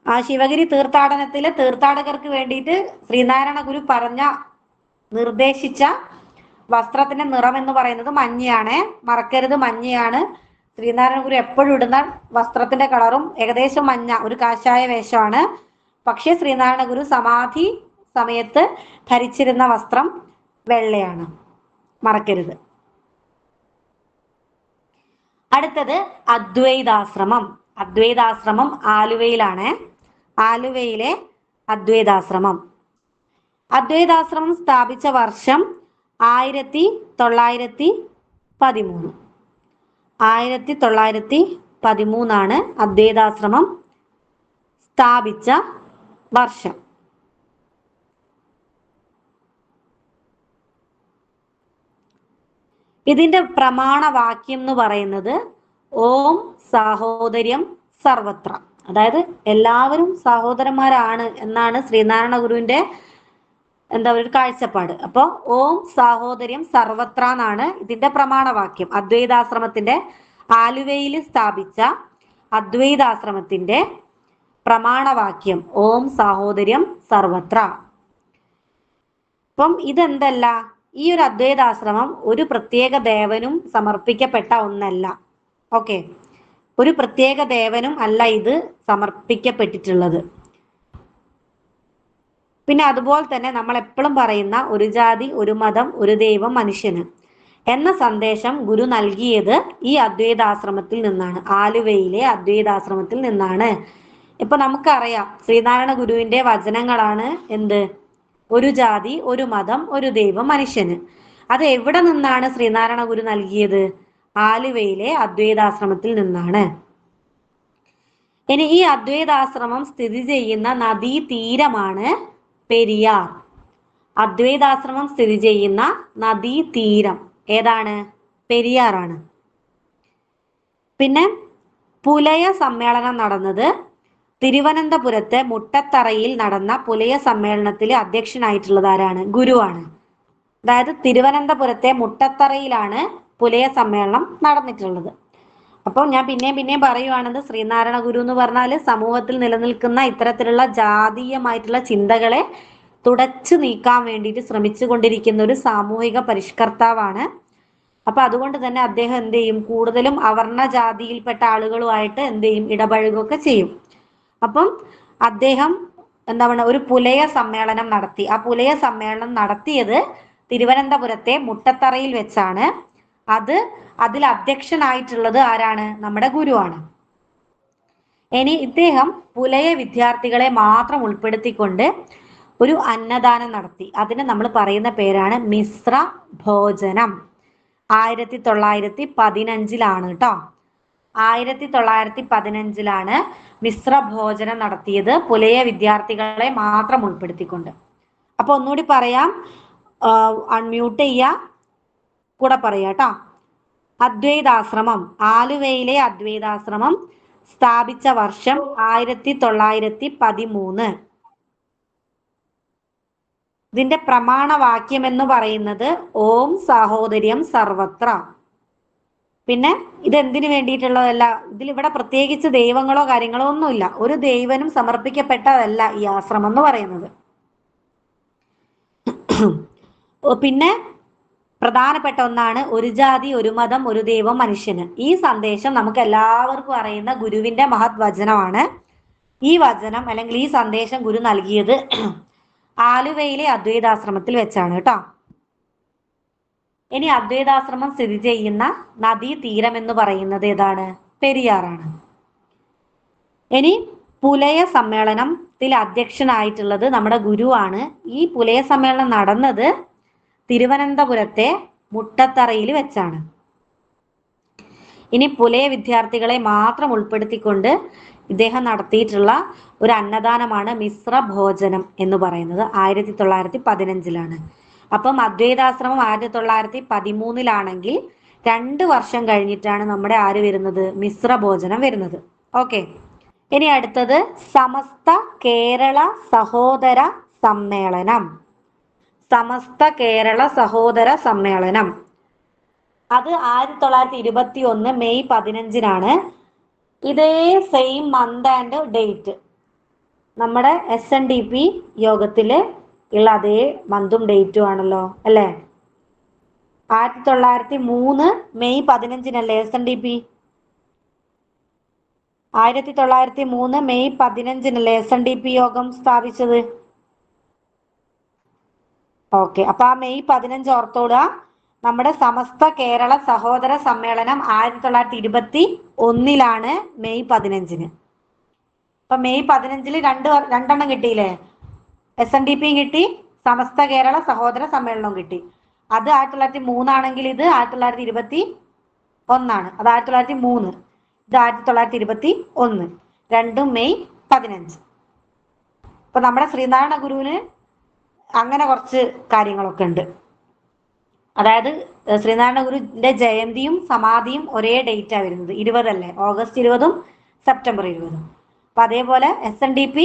ആ ശിവഗിരി തീർത്ഥാടനത്തില് തീർത്ഥാടകർക്ക് വേണ്ടിയിട്ട് ശ്രീനാരായണ ഗുരു നിർദ്ദേശിച്ച വസ്ത്രത്തിന്റെ നിറം എന്ന് പറയുന്നത് മഞ്ഞയാണ്. മറക്കരുത്, മഞ്ഞയാണ്. ശ്രീനാരായണ ഗുരു എപ്പോഴും ഇടുന്ന വസ്ത്രത്തിന്റെ കളറും ഏകദേശം മഞ്ഞ, ഒരു കാഷായ വേഷമാണ്. പക്ഷേ ശ്രീനാരായണ ഗുരു സമാധി സമയത്ത് ധരിച്ചിരുന്ന വസ്ത്രം വെള്ളയാണ്, മറക്കരുത്. അടുത്തത് അദ്വൈതാശ്രമം. അദ്വൈതാശ്രമം ആലുവയിലാണ്. ആലുവയിലെ അദ്വൈതാശ്രമം. അദ്വൈതാശ്രമം സ്ഥാപിച്ച വർഷം 1913. 1913 അദ്വൈതാശ്രമം സ്ഥാപിച്ച വർഷം. ഇതിന്റെ പ്രമാണവാക്യം എന്ന് പറയുന്നത് ഓം സാഹോദര്യം സർവത്ര. അതായത് എല്ലാവരും സഹോദരന്മാരാണ് എന്നാണ് ശ്രീനാരായണ ഗുരുവിന്റെ ഒരു കാഴ്ചപ്പാട്. അപ്പൊ ഓം സാഹോദര്യം സർവത്ര എന്നാണ് ഇതിന്റെ പ്രമാണവാക്യം. അദ്വൈതാശ്രമത്തിന്റെ ആലുവയിൽ സ്ഥാപിച്ച അദ്വൈതാശ്രമത്തിന്റെ പ്രമാണവാക്യം ഓം സാഹോദര്യം സർവത്ര. അപ്പം ഇതെന്തല്ല, ഈ ഒരു അദ്വൈതാശ്രമം ഒരു പ്രത്യേക ദേവനും സമർപ്പിക്കപ്പെട്ട ഒന്നല്ല. ഓക്കെ, ഒരു പ്രത്യേക ദേവനും അല്ല ഇത് സമർപ്പിക്കപ്പെട്ടിട്ടുള്ളത്. പിന്നെ അതുപോലെ തന്നെ നമ്മൾ എപ്പോഴും പറയുന്ന ഒരു ജാതി, ഒരു മതം, ഒരു ദൈവം, മനുഷ്യന് എന്ന സന്ദേശം ഗുരു നൽകിയത് ഈ അദ്വൈതാശ്രമത്തിൽ നിന്നാണ്, ആലുവയിലെ അദ്വൈതാശ്രമത്തിൽ നിന്നാണ്. ഇപ്പൊ നമുക്കറിയാം ശ്രീനാരായണ ഗുരുവിന്റെ വചനങ്ങളാണ് എന്ത്, ഒരു ജാതി, ഒരു മതം, ഒരു ദൈവം, മനുഷ്യന്. അത് എവിടെ നിന്നാണ് ശ്രീനാരായണ ഗുരു നൽകിയത്? ആലുവയിലെ അദ്വൈതാശ്രമത്തിൽ നിന്നാണ്. ഇനി ഈ അദ്വൈതാശ്രമം സ്ഥിതി ചെയ്യുന്ന നദീ തീരമാണ് പെരിയാർ. അദ്വൈതാശ്രമം സ്ഥിതി ചെയ്യുന്ന നദീ തീരം ഏതാണ്? പെരിയാറാണ്. പിന്നെ പുലയ സമ്മേളനം നടന്നത് തിരുവനന്തപുരത്ത് മുട്ടത്തറയിൽ നടന്ന പുലയ സമ്മേളനത്തിൽ അധ്യക്ഷനായിട്ടുള്ളത് ആരാണ്? ഗുരുവാണ്. അതായത് തിരുവനന്തപുരത്തെ മുട്ടത്തറയിലാണ് പുലയ സമ്മേളനം നടന്നിട്ടുള്ളത്. അപ്പോൾ ഞാൻ പിന്നെയും പറയുവാണെന്ന്, ശ്രീനാരായണ ഗുരു എന്ന് പറഞ്ഞാൽ സമൂഹത്തിൽ നിലനിൽക്കുന്ന ഇത്തരത്തിലുള്ള ജാതീയമായിട്ടുള്ള ചിന്തകളെ തുടച്ചു നീക്കാൻ വേണ്ടിയിട്ട് ശ്രമിച്ചു കൊണ്ടിരിക്കുന്ന ഒരു സാമൂഹിക പരിഷ്കർത്താവാണ്. അപ്പൊ അതുകൊണ്ട് തന്നെ അദ്ദേഹം എന്ത് ചെയ്യും, കൂടുതലും അവർണ ജാതിയിൽപ്പെട്ട ആളുകളുമായിട്ട് എന്ത് ചെയ്യും, ഇടപഴകുകയൊക്കെ ചെയ്യും. അപ്പം അദ്ദേഹം ഒരു പുലയ സമ്മേളനം നടത്തി. ആ പുലയ സമ്മേളനം നടത്തിയത് തിരുവനന്തപുരത്തെ മുട്ടത്തറയിൽ വെച്ചാണ്. അതിൽ അധ്യക്ഷനായിട്ടുള്ളത് ആരാണ്? നമ്മുടെ ഗുരുവാണ്. ഇനി ഇദ്ദേഹം പുലയ വിദ്യാർത്ഥികളെ മാത്രം ഉൾപ്പെടുത്തിക്കൊണ്ട് ഒരു അന്നദാനം നടത്തി. അതിന് നമ്മൾ പറയുന്ന പേരാണ് മിശ്ര ഭോജനം. 1915 കേട്ടോ. 1915 മിശ്ര ഭോജനം നടത്തിയത്, പുലയ വിദ്യാർത്ഥികളെ മാത്രം ഉൾപ്പെടുത്തിക്കൊണ്ട്. അപ്പൊ ഒന്നുകൂടി പറയാം, അൺമ്യൂട്ട് ചെയ്യാ, കൂടെ പറയാ കേട്ടോ. അദ്വൈതാശ്രമം, ആലുവയിലെ അദ്വൈതാശ്രമം സ്ഥാപിച്ച വർഷം 1913. ഇതിന്റെ പ്രമാണവാക്യം എന്ന് പറയുന്നത് ഓം സാഹോദര്യം സർവത്ര. പിന്നെ ഇത് എന്തിനു വേണ്ടിയിട്ടുള്ളതല്ല, ഇതിലിവിടെ പ്രത്യേകിച്ച് ദൈവങ്ങളോ കാര്യങ്ങളോ ഒന്നുമില്ല. ഒരു ദൈവനും സമർപ്പിക്കപ്പെട്ടതല്ല ഈ ആശ്രമം എന്ന് പറയുന്നത്. പിന്നെ പ്രധാനപ്പെട്ട ഒന്നാണ് ഒരു ജാതി ഒരു മതം ഒരു ദൈവം മനുഷ്യന്. ഈ സന്ദേശം നമുക്ക് എല്ലാവർക്കും അറിയുന്ന ഗുരുവിന്റെ മഹത് വചനമാണ്. ഈ വചനം അല്ലെങ്കിൽ ഈ സന്ദേശം ഗുരു നൽകിയത് ആലുവയിലെ അദ്വൈതാശ്രമത്തിൽ വെച്ചാണ് കേട്ടോ. ഇനി അദ്വൈതാശ്രമം സ്ഥിതി ചെയ്യുന്ന നദീ തീരം എന്ന് പറയുന്നത് ഏതാണ്? പെരിയാറാണ്. ഇനി പുലയ സമ്മേളനത്തിൽ അധ്യക്ഷനായിട്ടുള്ളത് നമ്മുടെ ഗുരുവാണ്. ഈ പുലയ സമ്മേളനം നടന്നത് തിരുവനന്തപുരത്തെ മുട്ടത്തറയിൽ വെച്ചാണ്. ഇനി പുലയ വിദ്യാർത്ഥികളെ മാത്രം ഉൾപ്പെടുത്തിക്കൊണ്ട് ഇദ്ദേഹം നടത്തിയിട്ടുള്ള ഒരു അന്നദാനമാണ് മിശ്ര ഭോജനം എന്ന് പറയുന്നത്. 1915 അപ്പം അദ്വൈതാശ്രമം 1913 2 വർഷം കഴിഞ്ഞിട്ടാണ് നമ്മുടെ ആര് വരുന്നത്? മിശ്ര ഭോജനം വരുന്നത്. ഓക്കെ. ഇനി അടുത്തത് സമസ്ത കേരള സഹോദര സമ്മേളനം. സമസ്ത കേരള സഹോദര സമ്മേളനം അത് 1921 മെയ് 15 ഇതേ സെയിം മന്ത് ആൻഡ് ഡേറ്റ് നമ്മുടെ SNDP യോഗത്തില് ഉള്ള അതേ മന്തും ഡേറ്റും ആണല്ലോ അല്ലേ? 1903 മെയ് 15 SNDP. 1903 മെയ് 15 SNDP യോഗം സ്ഥാപിച്ചത്. ഓക്കെ. അപ്പൊ ആ മെയ് 15 ഓർത്തോടുക. നമ്മുടെ സമസ്ത കേരള സഹോദര സമ്മേളനം 1921 മെയ് 15. അപ്പൊ മെയ് 15 രണ്ടെണ്ണം കിട്ടിയില്ലേ? SNDP കിട്ടി, സമസ്ത കേരള സഹോദര സമ്മേളനവും കിട്ടി. അത് 1903 ആണെങ്കിൽ ഇത് 1921. അത് 1903, ഇത് 1921. രണ്ടും മെയ് 15. അപ്പൊ നമ്മുടെ ശ്രീനാരായണ ഗുരുവിന് അങ്ങനെ കുറച്ച് കാര്യങ്ങളൊക്കെ ഉണ്ട്. അതായത് ശ്രീനാരായണ ഗുരുവിന്റെ ജയന്തിയും സമാധിയും ഒരേ ഡേറ്റാണ് വരുന്നത്. 20 ഓഗസ്റ്റ് 20 സെപ്റ്റംബർ 20. അപ്പൊ അതേപോലെ SNDP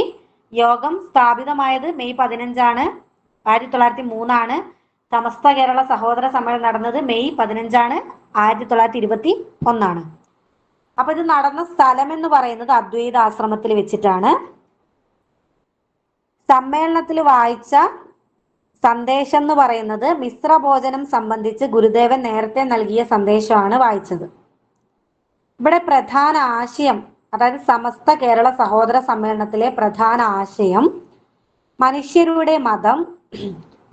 യോഗം സ്ഥാപിതമായത് മെയ് 15 1903. സമസ്ത കേരള സഹോദര സമ്മേളനം നടന്നത് മെയ് 15 1921. അപ്പൊ ഇത് നടന്ന സ്ഥലം എന്ന് പറയുന്നത് അദ്വൈത ആശ്രമത്തിൽ വെച്ചിട്ടാണ്. സമ്മേളനത്തിൽ വായിച്ച സന്ദേശം എന്ന് പറയുന്നത് മിശ്രഭോജനം സംബന്ധിച്ച് ഗുരുദേവൻ നേരത്തെ നൽകിയ സന്ദേശമാണ് വായിച്ചത്. ഇവിടെ പ്രധാന ആശയം, അതായത് സമസ്ത കേരള സഹോദര സമ്മേളനത്തിലെ പ്രധാന ആശയം മനുഷ്യരുടെ മതം,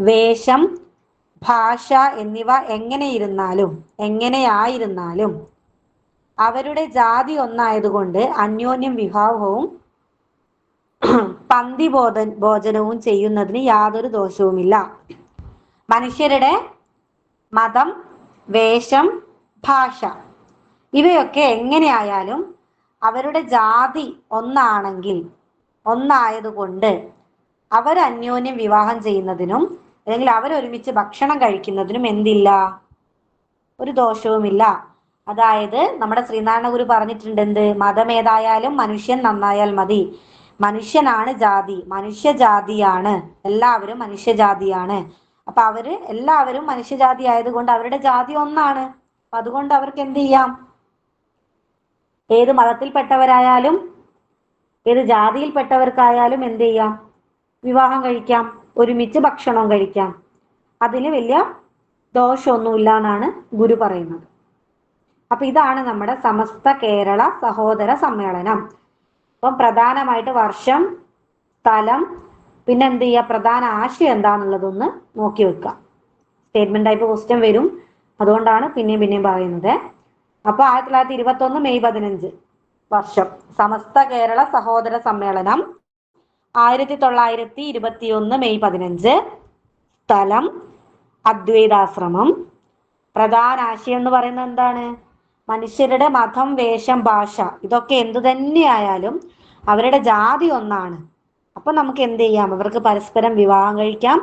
വേഷം, ഭാഷ എന്നിവ എങ്ങനെയായിരുന്നാലും അവരുടെ ജാതി ഒന്നായതുകൊണ്ട് അന്യോന്യം വിവാഹവും പന്തി ഭോജനവും ചെയ്യുന്നതിന് യാതൊരു ദോഷവുമില്ല. മനുഷ്യരുടെ മതം, വേഷം, ഭാഷ ഇവയൊക്കെ എങ്ങനെയായാലും അവരുടെ ജാതി ഒന്നായതുകൊണ്ട് അവർ അന്യോന്യം വിവാഹം ചെയ്യുന്നതിനും അല്ലെങ്കിൽ അവരൊരുമിച്ച് ഭക്ഷണം കഴിക്കുന്നതിനും എന്തില്ല? ഒരു ദോഷവുമില്ല. അതായത് നമ്മുടെ ശ്രീനാരായണ ഗുരു പറഞ്ഞിട്ടുണ്ട്, എന്ത്? മതമേതായാലും മനുഷ്യൻ നന്നായാൽ മതി. മനുഷ്യനാണ് ജാതി, മനുഷ്യജാതിയാണ്, എല്ലാവരും മനുഷ്യജാതിയാണ്. അപ്പൊ എല്ലാവരും മനുഷ്യജാതി ആയതുകൊണ്ട് അവരുടെ ജാതി ഒന്നാണ്. അതുകൊണ്ട് അവർക്ക് എന്ത് ചെയ്യാം? ഏത് മതത്തിൽപ്പെട്ടവരായാലും ഏത് ജാതിയിൽപ്പെട്ടവർക്കായാലും എന്ത് ചെയ്യാം? വിവാഹം കഴിക്കാം, ഒരുമിച്ച് ഭക്ഷണം കഴിക്കാം. അതിന് വലിയ ദോഷമൊന്നുമില്ല എന്നാണ് ഗുരു പറയുന്നത്. അപ്പൊ ഇതാണ് നമ്മുടെ സമസ്ത കേരള സഹോദര സമ്മേളനം. അപ്പം പ്രധാനമായിട്ട് വർഷം, സ്ഥലം, പിന്നെ എന്ത് ചെയ്യുക, പ്രധാന ആശയം എന്താന്നുള്ളതൊന്ന് നോക്കി വെക്കുക. സ്റ്റേറ്റ്മെന്റ് ടൈപ്പ് ക്വസ്റ്റ്യൻ വരും, അതുകൊണ്ടാണ് പിന്നെയും പറയുന്നത്. അപ്പൊ 1921 മെയ് 15 വർഷം സമസ്ത കേരള സഹോദര സമ്മേളനം. 1921 മെയ് 15. സ്ഥലം അദ്വൈതാശ്രമം. പ്രധാന ആശയം എന്ന് പറയുന്നത് എന്താണ്? മനുഷ്യരുടെ മതം, വേഷം, ഭാഷ ഇതൊക്കെ എന്തു തന്നെയായാലും അവരുടെ ജാതി ഒന്നാണ്. അപ്പൊ നമുക്ക് എന്ത് ചെയ്യാം? അവർക്ക് പരസ്പരം വിവാഹം കഴിക്കാം,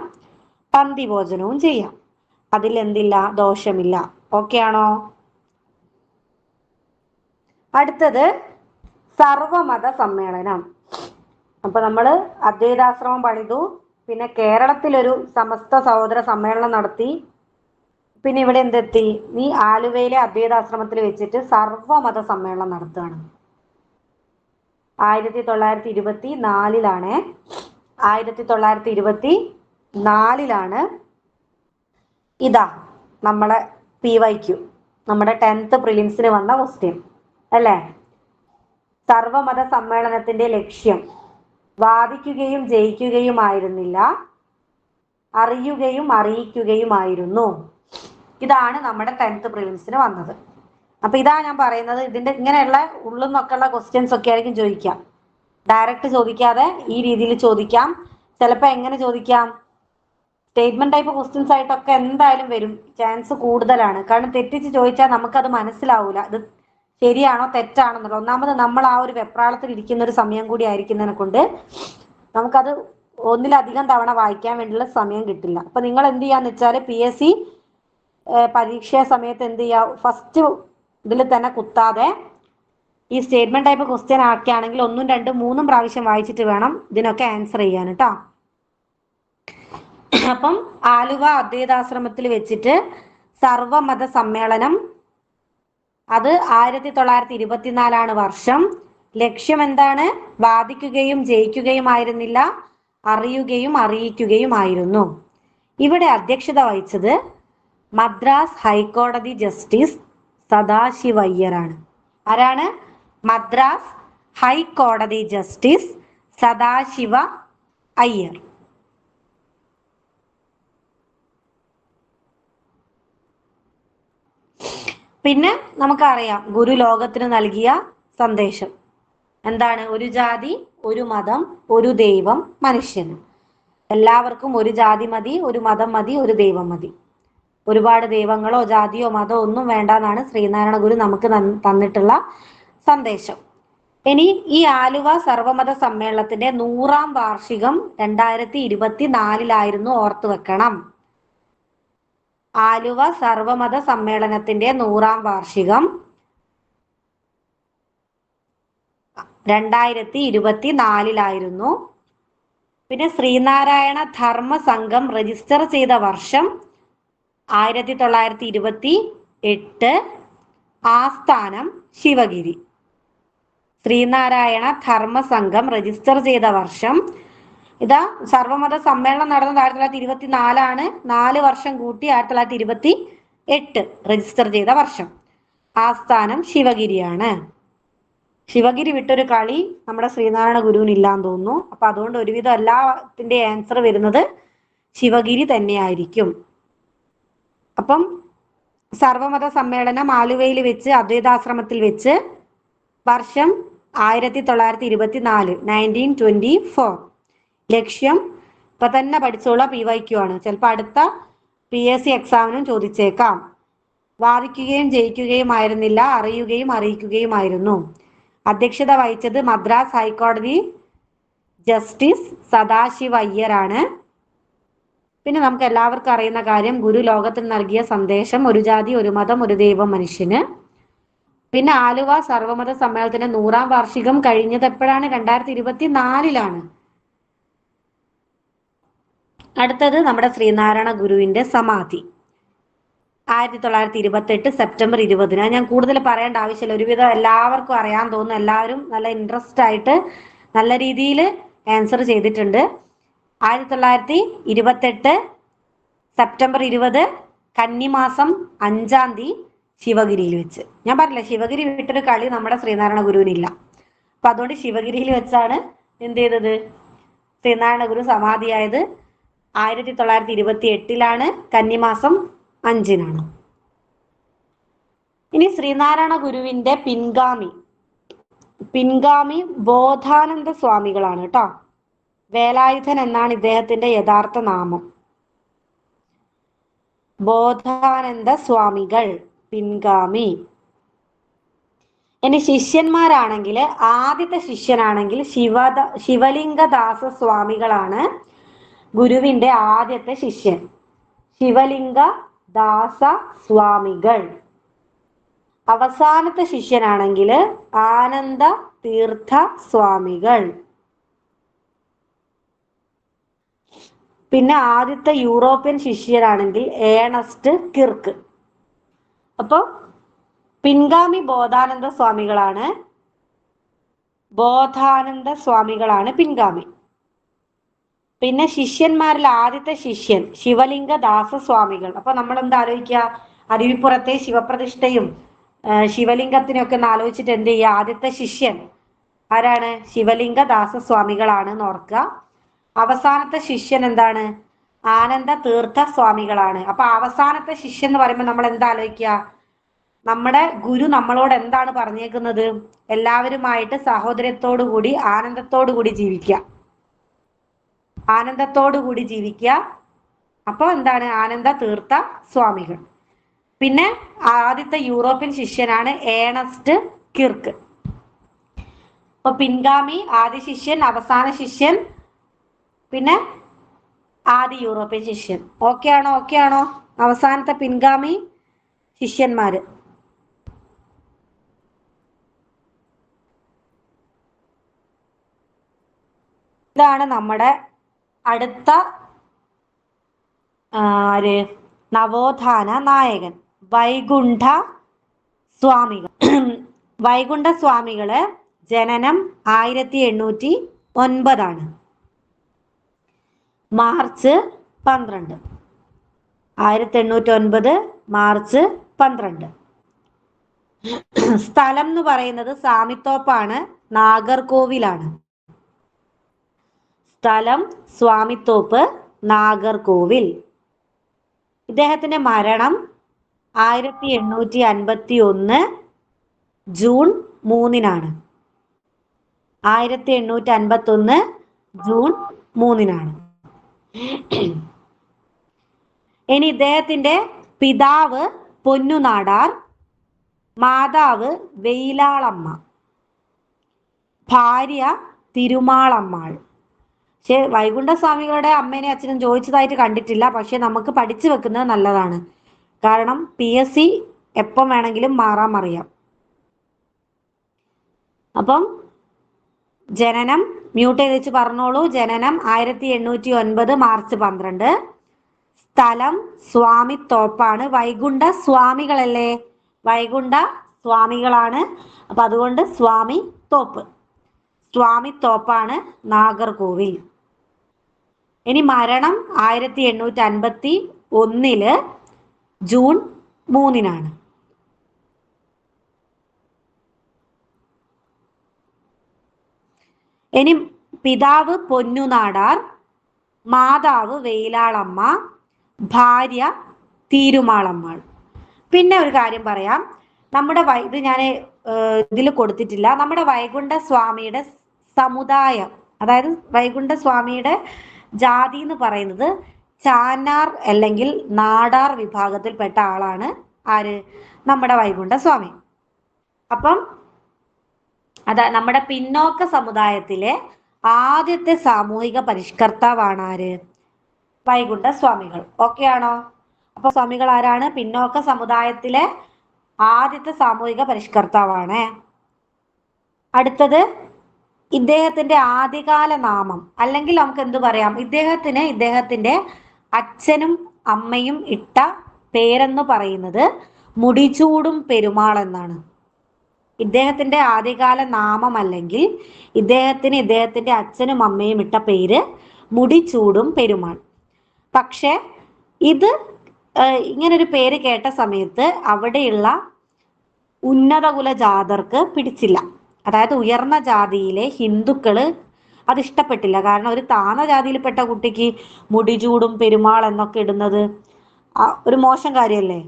പന്തി ഭോജനവും ചെയ്യാം. അതിൽ എന്തില്ല? ദോഷമില്ല. ഓക്കെ ആണോ? അടുത്തത് സർവമത സമ്മേളനം. അപ്പൊ നമ്മള് അദ്വൈതാശ്രമം പണിതു, പിന്നെ കേരളത്തിലൊരു സമസ്ത സഹോദര സമ്മേളനം നടത്തി, പിന്നെ ഇവിടെ എന്തെത്തി? നീ ആലുവയിലെ അദ്വൈതാശ്രമത്തിൽ വെച്ചിട്ട് സർവമത സമ്മേളനം നടത്തുകയാണ്. 1924 1924 ഇതാ നമ്മളെ PYQ, നമ്മുടെ 10th പ്രിലിംസിന് വന്ന ക്വസ്റ്റ്യൻ അല്ലേ? സർവമത സമ്മേളനത്തിന്റെ ലക്ഷ്യം വാദിക്കുകയും ജയിക്കുകയുമായിരുന്നില്ല, അറിയുകയും അറിയിക്കുകയുമായിരുന്നു. ഇതാണ് നമ്മുടെ 10th പ്രിലിംസിന് വന്നത്. അപ്പൊ ഇതാ ഞാൻ പറയുന്നത്, ഇതിന്റെ ഇങ്ങനെയുള്ള ഉള്ളിൽ നിന്നൊക്കെയുള്ള ക്വസ്റ്റ്യൻസ് ഒക്കെ ആയിരിക്കും ചോദിക്കാം. ഡയറക്റ്റ് ചോദിക്കാതെ ഈ രീതിയിൽ ചോദിക്കാം. ചിലപ്പോ എങ്ങനെ ചോദിക്കാം? സ്റ്റേറ്റ്മെന്റ് ടൈപ്പ് ക്വസ്റ്റ്യൻസ് ആയിട്ടൊക്കെ എന്തായാലും വരും, ചാൻസ് കൂടുതലാണ്. കാരണം തെറ്റിച്ച് ചോദിച്ചാൽ നമുക്കത് മനസ്സിലാവൂല, ഇത് ശരിയാണോ തെറ്റാണോ എന്നുള്ളത്. ഒന്നാമത് നമ്മൾ ആ ഒരു വെപ്രാളത്തിൽ ഇരിക്കുന്ന ഒരു സമയം കൂടി ആയിരിക്കുന്നതിനെ കൊണ്ട് നമുക്കത് ഒന്നിലധികം തവണ വായിക്കാൻ വേണ്ടിയുള്ള സമയം കിട്ടില്ല. അപ്പൊ നിങ്ങൾ എന്ത് ചെയ്യാന്ന് വെച്ചാൽ PSC പരീക്ഷ സമയത്ത് എന്ത് ചെയ്യുക? ഫസ്റ്റ് ഇതിൽ തന്നെ കുത്താതെ ഈ സ്റ്റേറ്റ്മെന്റ് ടൈപ്പ് ക്വസ്റ്റ്യൻ ആക്കുകയാണെങ്കിൽ 1, 2, 3 പ്രാവശ്യം വായിച്ചിട്ട് വേണം ഇതിനൊക്കെ ആൻസർ ചെയ്യാൻ കേട്ടോ. അപ്പം ആലുവ അദ്വൈതാശ്രമത്തിൽ വെച്ചിട്ട് സർവമത സമ്മേളനം, അത് 1924 വർഷം. ലക്ഷ്യം എന്താണ്? വാദിക്കുകയും ജയിക്കുകയുമായിരുന്നില്ല, അറിയുകയും അറിയിക്കുകയുമായിരുന്നു. ഇവിടെ അധ്യക്ഷത വഹിച്ചത് മദ്രാസ് ഹൈക്കോടതി ജസ്റ്റിസ് സദാശിവയ്യരാണ്. ആരാണ്? മദ്രാസ് ഹൈക്കോടതി ജസ്റ്റിസ് സദാശിവ അയ്യർ. പിന്നെ നമുക്കറിയാം ഗുരു ലോകത്തിന് നൽകിയ സന്ദേശം എന്താണ്? ഒരു ജാതി, ഒരു മതം, ഒരു ദൈവം മനുഷ്യന്. എല്ലാവർക്കും ഒരു ജാതി മതി, ഒരു മതം മതി, ഒരു ദൈവം മതി. ഒരുപാട് ദൈവങ്ങളോ ജാതിയോ മതമോ ഒന്നും വേണ്ടെന്നാണ് ശ്രീനാരായണ ഗുരു നമുക്ക് തന്നിട്ടുള്ള സന്ദേശം. ഇനി ഈ ആലുവ സർവമത സമ്മേളനത്തിന്റെ 100ാം വാർഷികം 2024 ഓർത്തു വെക്കണം. ആലുവ സർവമത സമ്മേളനത്തിന്റെ 100ാം വാർഷികം 2024. പിന്നെ ശ്രീനാരായണ ധർമ്മ സംഘം രജിസ്റ്റർ ചെയ്ത വർഷം 1928. ആസ്ഥാനം ശിവഗിരി. ശ്രീനാരായണ ധർമ്മ സംഘം രജിസ്റ്റർ ചെയ്ത വർഷം ഇതാ. സർവമത സമ്മേളനം നടന്നത് 1924 4 വർഷം കൂട്ടി 1928 രജിസ്റ്റർ ചെയ്ത വർഷം. ആസ്ഥാനം ശിവഗിരിയാണ്. ശിവഗിരി വിട്ടൊരു കളി നമ്മുടെ ശ്രീനാരായണ ഗുരുവിന് ഇല്ലാന്ന് തോന്നുന്നു. അപ്പൊ അതുകൊണ്ട് ഒരുവിധം എല്ലാത്തിന്റെ ആൻസർ വരുന്നത് ശിവഗിരി തന്നെയായിരിക്കും. അപ്പം സർവമത സമ്മേളനം ആലുവയിൽ വെച്ച് അദ്വൈതാശ്രമത്തിൽ വെച്ച് വർഷം 1924 1924. ലക്ഷ്യം ഇപ്പൊ തന്നെ പഠിച്ചോളാം, PYQ ആണ്. ചിലപ്പോൾ അടുത്ത PSC എക്സാമിനും ചോദിച്ചേക്കാം. വാദിക്കുകയും ജയിക്കുകയുമായിരുന്നില്ല, അറിയുകയും അറിയിക്കുകയുമായിരുന്നു. അധ്യക്ഷത വഹിച്ചത് മദ്രാസ് ഹൈക്കോടതി ജസ്റ്റിസ് സദാശിവ അയ്യരാണ്. പിന്നെ നമുക്ക് എല്ലാവർക്കും അറിയുന്ന കാര്യം, ഗുരു ലോകത്തിന് നൽകിയ സന്ദേശം ഒരു ജാതി, ഒരു മതം, ഒരു ദൈവം മനുഷ്യന്. പിന്നെ ആലുവ സർവമത സമ്മേളനത്തിന്റെ 100ാം വാർഷികം കഴിഞ്ഞത് എപ്പോഴാണ്? 2024. അടുത്തത് നമ്മുടെ ശ്രീനാരായണ ഗുരുവിന്റെ സമാധി 1928 സെപ്റ്റംബർ 20. ഞാൻ കൂടുതൽ പറയേണ്ട ആവശ്യമില്ല, ഒരുവിധം എല്ലാവർക്കും അറിയാൻ തോന്നുന്നു. എല്ലാവരും നല്ല ഇൻട്രസ്റ്റ് ആയിട്ട് നല്ല രീതിയിൽ ആൻസർ ചെയ്തിട്ടുണ്ട്. 1928 സെപ്റ്റംബർ 20 കന്നിമാസം 5-ാം തീയതി ശിവഗിരിയിൽ വെച്ച്. ഞാൻ പറഞ്ഞില്ല, ശിവഗിരി വിട്ടൊരു കളി നമ്മുടെ ശ്രീനാരായണ ഗുരുവിനില്ല. അപ്പൊ അതുകൊണ്ട് ശിവഗിരിയിൽ വെച്ചാണ് എന്ത് ചെയ്തത്? ശ്രീനാരായണ ഗുരു സമാധിയായത് 1928 കന്നിമാസം 5-നാണ്. ഇനി ശ്രീനാരായണ ഗുരുവിന്റെ പിൻഗാമി ബോധാനന്ദ സ്വാമികളാണ് കേട്ടോ. വേലായുധൻ എന്നാണ് ഇദ്ദേഹത്തിന്റെ യഥാർത്ഥ നാമം. ബോധാനന്ദ സ്വാമികൾ പിൻഗാമി. ഇനി ശിഷ്യന്മാരാണെങ്കിൽ ആദ്യത്തെ ശിഷ്യനാണെങ്കിൽ ശിവലിംഗദാസ സ്വാമികളാണ് ഗുരുവിന്റെ ആദ്യത്തെ ശിഷ്യൻ. ശിവലിംഗദാസ സ്വാമികൾ. അവസാനത്തെ ശിഷ്യനാണെങ്കിൽ ആനന്ദ തീർത്ഥ സ്വാമികൾ. പിന്നെ ആദ്യത്തെ യൂറോപ്യൻ ശിഷ്യനാണെങ്കിൽ ഏണസ്റ്റ് കിർക്ക്. അപ്പൊ പിൻഗാമി ബോധാനന്ദ സ്വാമികളാണ്. ബോധാനന്ദ സ്വാമികളാണ് പിൻഗാമി. പിന്നെ ശിഷ്യന്മാരിൽ ആദ്യത്തെ ശിഷ്യൻ ശിവലിംഗദാസ സ്വാമികൾ. അപ്പൊ നമ്മൾ എന്താ ആലോചിക്കുക? അരുവിപ്പുറത്തെ ശിവപ്രതിഷ്ഠയും ശിവലിംഗത്തിനൊക്കെ ഒന്ന് ആലോചിച്ചിട്ട് എന്ത് ചെയ്യുക? ആദ്യത്തെ ശിഷ്യൻ ആരാണ്? ശിവലിംഗദാസ സ്വാമികളാണ് എന്ന് ഓർക്കുക. അവസാനത്തെ ശിഷ്യൻ എന്താണ്? ആനന്ദ തീർത്ഥ സ്വാമികളാണ്. അപ്പൊ അവസാനത്തെ ശിഷ്യൻ എന്ന് പറയുമ്പോൾ നമ്മൾ എന്താ ആലോചിക്കുക? നമ്മുടെ ഗുരു നമ്മളോട് എന്താണ് പറഞ്ഞേക്കുന്നത്? എല്ലാവരുമായിട്ട് സഹോദര്യത്തോടു കൂടി ആനന്ദത്തോടു കൂടി ജീവിക്കുക. ആനന്ദത്തോടു കൂടി ജീവിക്കുക. അപ്പൊ എന്താണ്? ആനന്ദ തീർത്ഥ സ്വാമികൾ. പിന്നെ ആദ്യത്തെ യൂറോപ്യൻ ശിഷ്യനാണ് ഏണസ്റ്റ് കിർക്ക്. അപ്പൊ പിൻഗാമി, ആദ്യ ശിഷ്യൻ, അവസാന ശിഷ്യൻ, പിന്നെ ആദ്യ യൂറോപ്യൻ ശിഷ്യൻ. ഓക്കെ ആണോ? ഓക്കെ ആണോ? അവസാനത്തെ പിൻഗാമി ശിഷ്യന്മാര്. ഇതാണ് നമ്മുടെ അടുത്ത നവോത്ഥാന നായകൻ വൈകുണ്ഠ സ്വാമികൾ. വൈകുണ്ഠ സ്വാമികള് ജനനം 1809 മാർച്ച് 12. 1809 മാർച്ച് 12. സ്ഥലം എന്ന് പറയുന്നത് സ്വാമിത്തോപ്പാണ്, നാഗർകോവിലാണ്. സ്ഥലം സ്വാമിത്തോപ്പ്, നാഗർകോവിൽ. ഇദ്ദേഹത്തിന്റെ മരണം 1851 ജൂൺ 3 1851 ജൂൺ 3. ഇനി ഇദ്ദേഹത്തിന്റെ പിതാവ് പൊന്നുനാടാർ, മാതാവ് വെയിലാളമ്മ, ഭാര്യ തിരുമാളമ്മാൾ. പക്ഷെ വൈകുണ്ഠസ്വാമികളുടെ അമ്മേനെ അച്ഛനും ചോദിച്ചതായിട്ട് കണ്ടിട്ടില്ല. പക്ഷെ നമുക്ക് പഠിച്ചു വെക്കുന്നത് നല്ലതാണ്. കാരണം PSC എപ്പം വേണമെങ്കിലും മാറാൻ അറിയാം. അപ്പം ജനനം മ്യൂട്ട് ചെയ്ത് വെച്ച് പറഞ്ഞോളൂ. ജനനം 1809 മാർച്ച് 12. സ്ഥലം സ്വാമിത്തോപ്പാണ്. വൈകുണ്ഠ സ്വാമികളല്ലേ? വൈകുണ്ഠ സ്വാമികളാണ്. അപ്പൊ അതുകൊണ്ട് സ്വാമി തോപ്പ്, സ്വാമിത്തോപ്പാണ്, നാഗർകോവിൽ. ഇനി മരണം 1851 ജൂൺ 3. ഇനി പിതാവ് പൊന്നുനാടാർ, മാതാവ് വെയിലാളമ്മ, ഭാര്യ തിരുമാളമ്മാൾ. പിന്നെ ഒരു കാര്യം പറയാം. നമ്മുടെ ഇത് ഞാൻ ഇതിൽ കൊടുത്തിട്ടില്ല. നമ്മുടെ വൈകുണ്ഠ സ്വാമിയുടെ സമുദായം, അതായത് വൈകുണ്ഠ സ്വാമിയുടെ ജാതി എന്ന് പറയുന്നത് ചാന്നാർ അല്ലെങ്കിൽ നാടാർ വിഭാഗത്തിൽപ്പെട്ട ആളാണ്. ആര്? നമ്മുടെ വൈകുണ്ഠ സ്വാമി. അപ്പം നമ്മുടെ പിന്നോക്ക സമുദായത്തിലെ ആദ്യത്തെ സാമൂഹിക പരിഷ്കർത്താവാണ് ആര്? വൈകുണ്ഠ സ്വാമികൾ. ഓക്കെ ആണോ? അപ്പൊ സ്വാമികൾ ആരാണ്? പിന്നോക്ക സമുദായത്തിലെ ആദ്യത്തെ സാമൂഹിക പരിഷ്കർത്താവാണ്. അടുത്തത് ഇദ്ദേഹത്തിന്റെ ആദ്യകാല നാമം, അല്ലെങ്കിൽ നമുക്ക് എന്ത് പറയാം? ഇദ്ദേഹത്തിന്റെ അച്ഛനും അമ്മയും ഇട്ട പേരെന്ന് പറയുന്നത് മുടിചൂടും പെരുമാൾ എന്നാണ്. ഇദ്ദേഹത്തിന്റെ ആദ്യകാല നാമം അല്ലെങ്കിൽ ഇദ്ദേഹത്തിന്റെ അച്ഛനും അമ്മയും ഇട്ട പേര് മുടിചൂടും പെരുമാൾ. പക്ഷെ ഇത് ഇങ്ങനൊരു പേര് കേട്ട സമയത്ത് അവിടെയുള്ള ഉന്നത കുല ജാതർക്ക് പിടിച്ചില്ല. അതായത് ഉയർന്ന ജാതിയിലെ ഹിന്ദുക്കള് അത് ഇഷ്ടപ്പെട്ടില്ല. കാരണം ഒരു താഴ്ന്ന ജാതിയിൽപ്പെട്ട കുട്ടിക്ക് മുടിചൂടും പെരുമാൾ എന്നൊക്കെ ഇടുന്നത് ഒരു മോശം കാര്യമല്ലേ?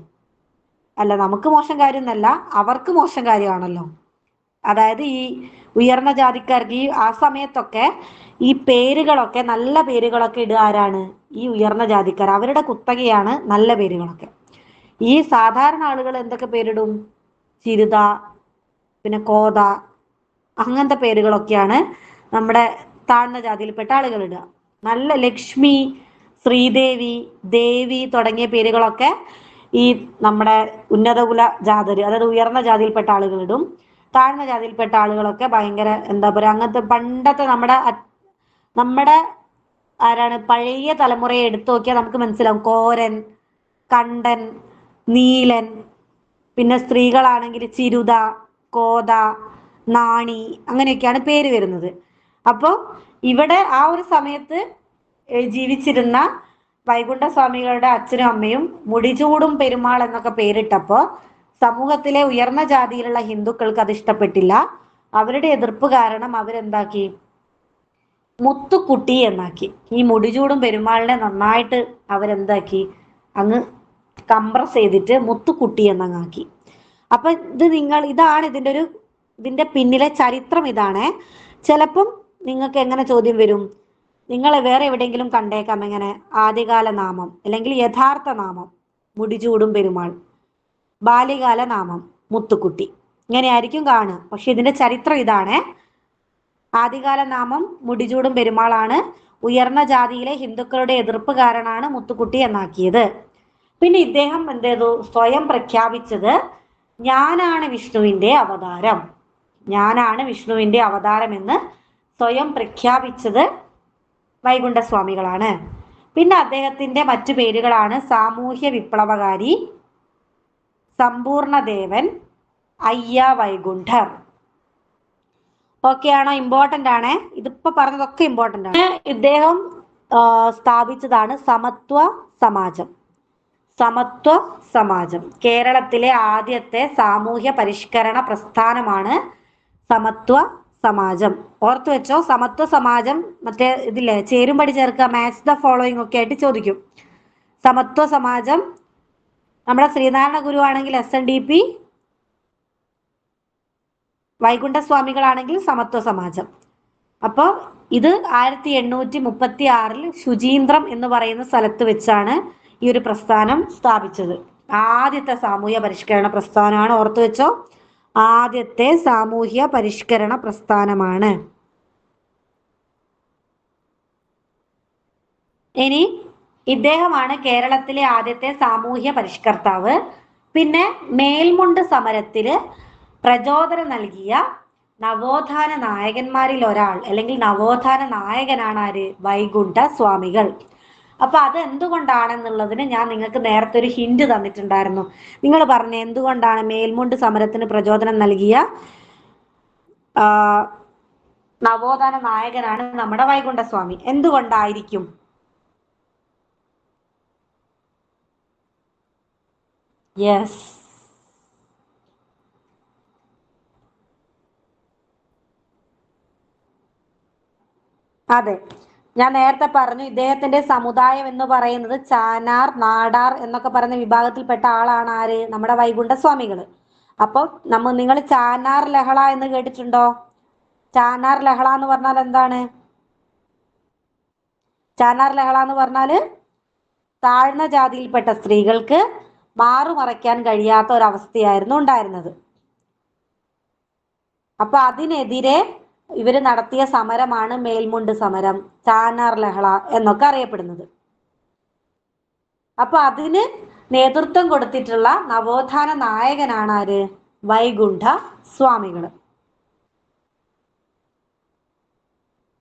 അല്ല, നമുക്ക് മോശം കാര്യം എന്നല്ല, അവർക്ക് മോശം കാര്യമാണല്ലോ. അതായത് ഈ ഉയർന്ന ജാതിക്കാർക്ക് ആ സമയത്തൊക്കെ ഈ പേരുകളൊക്കെ, നല്ല പേരുകളൊക്കെ ഇടുക ആരാണ്? ഈ ഉയർന്ന ജാതിക്കാർ. അവരുടെ കുത്തകയാണ് നല്ല പേരുകളൊക്കെ. ഈ സാധാരണ ആളുകൾ എന്തൊക്കെ പേരിടും? ചിരുത, പിന്നെ കോത, അങ്ങനത്തെ പേരുകളൊക്കെയാണ് നമ്മുടെ താഴ്ന്ന ജാതിയിൽപ്പെട്ട ആളുകൾ ഇടുക. നല്ല ലക്ഷ്മി, ശ്രീദേവി, ദേവി തുടങ്ങിയ പേരുകളൊക്കെ ഈ നമ്മുടെ ഉന്നതകുല ജാതര്, അതായത് ഉയർന്ന ജാതിയിൽപ്പെട്ട ആളുകൾ ഇടും. താഴ്ന്ന ജാതിയിൽപ്പെട്ട ആളുകളൊക്കെ ഭയങ്കര എന്താ പറയുക, അങ്ങനത്തെ പണ്ടത്തെ നമ്മുടെ ആരാണ്, പഴയ തലമുറയെ എടുത്തു നോക്കിയാൽ നമുക്ക് മനസ്സിലാവും. കോരൻ, കണ്ടൻ, നീലൻ, പിന്നെ സ്ത്രീകളാണെങ്കിൽ ചിരുത, കോത, നാണി, അങ്ങനെയൊക്കെയാണ് പേര് വരുന്നത്. അപ്പോൾ ഇവിടെ ആ ഒരു സമയത്ത് ജീവിച്ചിരുന്ന വൈകുണ്ഠസ്വാമികളുടെ അച്ഛനും അമ്മയും മുടിചൂടും പെരുമാൾ എന്നൊക്കെ പേരിട്ടപ്പോൾ സമൂഹത്തിലെ ഉയർന്ന ജാതിയിലുള്ള ഹിന്ദുക്കൾക്ക് അത് ഇഷ്ടപ്പെട്ടില്ല. അവരുടെ എതിർപ്പ് കാരണം അവരെന്താക്കി? മുത്തുക്കുട്ടി എന്നാക്കി. ഈ മുടിചൂടും പെരുമാളിനെ നന്നായിട്ട് അവരെന്താക്കി? അങ്ങ് കംപ്രസ് ചെയ്തിട്ട് മുത്തുക്കുട്ടി എന്നങ്ങാക്കി. അപ്പൊ ഇതാണ് ഇതിന്റെ പിന്നിലെ ചരിത്രം. ഇതാണ്. ചിലപ്പം നിങ്ങൾക്ക് എങ്ങനെ ചോദ്യം വരും? നിങ്ങൾ വേറെ എവിടെയെങ്കിലും കണ്ടേക്കാം, എങ്ങനെ ആദ്യകാല നാമം അല്ലെങ്കിൽ യഥാർത്ഥ നാമം മുടിചൂടും പെരുമാൾ, ബാല്യകാല നാമം മുത്തുക്കുട്ടി, ഇങ്ങനെയായിരിക്കും കാണുക. പക്ഷെ ഇതിന്റെ ചരിത്രം ഇതാണ്. ആദ്യകാല നാമം മുടിചൂടും പെരുമാളാണ്. ഉയർന്ന ജാതിയിലെ ഹിന്ദുക്കളുടെ എതിർപ്പ് കാരണമാണ് മുത്തുക്കുട്ടി എന്നാക്കിയത്. പിന്നെ ഇദ്ദേഹം എന്ത് ചെയ്തു? സ്വയം പ്രഖ്യാപിച്ചത് ഞാനാണ് വിഷ്ണുവിന്റെ അവതാരം, ഞാനാണ് വിഷ്ണുവിന്റെ അവതാരം എന്ന് സ്വയം പ്രഖ്യാപിച്ചത് വൈകുണ്ഠസ്വാമികളാണ്. പിന്നെ അദ്ദേഹത്തിന്റെ മറ്റു പേരുകളാണ് സാമൂഹ്യ വിപ്ലവകാരി, സമ്പൂർണദേവൻ, അയ്യ വൈകുണ്ഠർ. ഓക്കെ ആണോ? ഇമ്പോർട്ടന്റ് ആണ്. ഇതിപ്പോ പറഞ്ഞതൊക്കെ ഇമ്പോർട്ടന്റ് ആണ്. ഇദ്ദേഹം സ്ഥാപിച്ചതാണ് സമത്വ സമാജം. സമത്വ സമാജം കേരളത്തിലെ ആദ്യത്തെ സാമൂഹ്യ പരിഷ്കരണ പ്രസ്ഥാനമാണ് സമത്വ സമാജം. ഓർത്തു വെച്ചോ. സമത്വ സമാജം മറ്റേ ഇതില്ലേ, ചേരുംപടി ചേർക്കുക, മാച്ച് ദ ഫോളോയിങ് ഒക്കെ ആയിട്ട് ചോദിക്കും. സമത്വ സമാജം നമ്മുടെ ശ്രീനാരായണ ഗുരു ആണെങ്കിൽ SNDP, വൈകുണ്ഠസ്വാമികളാണെങ്കിൽ സമത്വ സമാജം. അപ്പോൾ ഇത് 1836 ശുചീന്ദ്രം എന്ന് പറയുന്ന സ്ഥലത്ത് വെച്ചാണ് ഈ ഒരു പ്രസ്ഥാനം സ്ഥാപിച്ചത്. ആദ്യത്തെ സാമൂഹ്യ പരിഷ്കരണ പ്രസ്ഥാനമാണ്. ഓർത്തു വെച്ചോ. ആദ്യത്തെ സാമൂഹ്യ പരിഷ്കരണ പ്രസ്ഥാനമാണ്. ഇനി ഇദ്ദേഹമാണ് കേരളത്തിലെ ആദ്യത്തെ സാമൂഹ്യ പരിഷ്കർത്താവ്. പിന്നെ മേൽമുണ്ട് സമരത്തില് പ്രചോദനം നൽകിയ നവോത്ഥാന നായകന്മാരിൽ ഒരാൾ, അല്ലെങ്കിൽ നവോത്ഥാന നായകനാണ് ആര്? വൈകുണ്ഠ സ്വാമികൾ. അപ്പൊ അത് എന്തുകൊണ്ടാണെന്നുള്ളതിന് ഞാൻ നിങ്ങൾക്ക് നേരത്തെ ഒരു ഹിന്റ് തന്നിട്ടുണ്ടായിരുന്നു. നിങ്ങൾ പറഞ്ഞ എന്തുകൊണ്ടാണ് മേൽമുണ്ട് സമരത്തിന് പ്രചോദനം നൽകിയ നവോത്ഥാന നായകനാണ് നമ്മുടെ വൈകുണ്ഠസ്വാമി? എന്തുകൊണ്ടായിരിക്കും? യെസ്, അതെ, ഞാൻ നേരത്തെ പറഞ്ഞു. ഇദ്ദേഹത്തിന്റെ സമുദായം എന്ന് പറയുന്നത് ചാനാർ, നാടാർ എന്നൊക്കെ പറയുന്ന വിഭാഗത്തിൽപ്പെട്ട ആളാണ് ആര്? നമ്മുടെ വൈകുണ്ഠസ്വാമികൾ. അപ്പൊ നിങ്ങൾ ചാനാർ ലഹള എന്ന് കേട്ടിട്ടുണ്ടോ? ചാനാർ ലഹള എന്ന് പറഞ്ഞാൽ എന്താണ്? ചാനാർ ലഹള എന്ന് പറഞ്ഞാല് താഴ്ന്ന ജാതിയിൽപ്പെട്ട സ്ത്രീകൾക്ക് മാറുമറയ്ക്കാൻ കഴിയാത്ത ഒരവസ്ഥയായിരുന്നു ഉണ്ടായിരുന്നത്. അപ്പൊ അതിനെതിരെ ഇവര് നടത്തിയ സമരമാണ് മേൽമുണ്ട് സമരം, ചാനാർ ലഹള എന്നൊക്കെ അറിയപ്പെടുന്നത്. അപ്പൊ അതിന് നേതൃത്വം കൊടുത്തിട്ടുള്ള നവോത്ഥാന നായകനാണ് ആര്? വൈകുണ്ഠ സ്വാമികള്.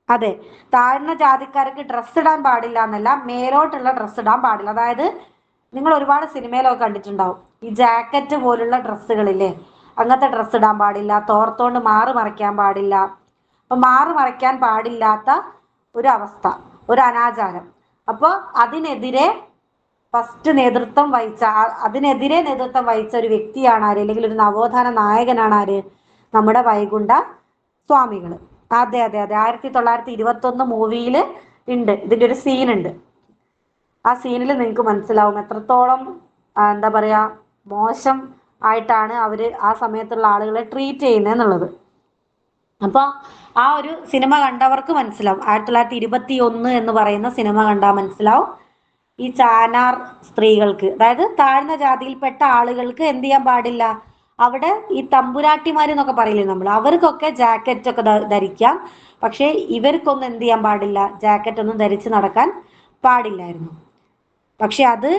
അതെ, താഴ്ന്ന ജാതിക്കാർക്ക് ഡ്രസ്സ് ഇടാൻ പാടില്ല എന്നല്ല, മേലോട്ടുള്ള ഡ്രസ്സ് ഇടാൻ പാടില്ല. അതായത് നിങ്ങൾ ഒരുപാട് സിനിമയിലൊക്കെ കണ്ടിട്ടുണ്ടാവും, ഈ ജാക്കറ്റ് പോലുള്ള ഡ്രസ്സുകളില്ലേ, അങ്ങനത്തെ ഡ്രസ്സ് ഇടാൻ പാടില്ല. തോർത്തോണ്ട് മാറ് മറയ്ക്കാൻ പാടില്ല. അപ്പൊ മാറ് മറയ്ക്കാൻ പാടില്ലാത്ത ഒരു അവസ്ഥ, ഒരു അനാചാരം. അപ്പോൾ അതിനെതിരെ നേതൃത്വം വഹിച്ച ഒരു വ്യക്തിയാണ് ആര്? അല്ലെങ്കിൽ ഒരു നവോത്ഥാന നായകനാണ് ആര്? നമ്മുടെ വൈകുണ്ഠ സ്വാമികള്. അതെ അതെ അതെ, 1921 മൂവിയിൽ ഉണ്ട്, ഇതിന്റെ ഒരു സീൻ ഉണ്ട്. ആ സീനിൽ നിങ്ങൾക്ക് മനസ്സിലാവും എത്രത്തോളം എന്താ പറയാ മോശം ആയിട്ടാണ് അവര് ആ സമയത്തുള്ള ആളുകളെ ട്രീറ്റ് ചെയ്യുന്നത് എന്നുള്ളത്. അപ്പൊ ആ ഒരു സിനിമ കണ്ടവർക്ക് മനസ്സിലാവും. 1921 എന്ന് പറയുന്ന സിനിമ കണ്ടാൽ മനസ്സിലാവും ഈ ചാനാർ സ്ത്രീകൾക്ക്, അതായത് താഴ്ന്ന ജാതിയിൽപ്പെട്ട ആളുകൾക്ക് എന്ത് ചെയ്യാൻ പാടില്ല, അവിടെ ഈ തമ്പുരാട്ടിമാര് എന്നൊക്കെ പറയില്ലേ നമ്മൾ, അവർക്കൊക്കെ ജാക്കറ്റ് ഒക്കെ ധരിക്കാം. പക്ഷെ ഇവർക്കൊന്നും എന്ത് ചെയ്യാൻ പാടില്ല, ജാക്കറ്റ് ഒന്നും ധരിച്ച് നടക്കാൻ പാടില്ലായിരുന്നു. പക്ഷെ അത്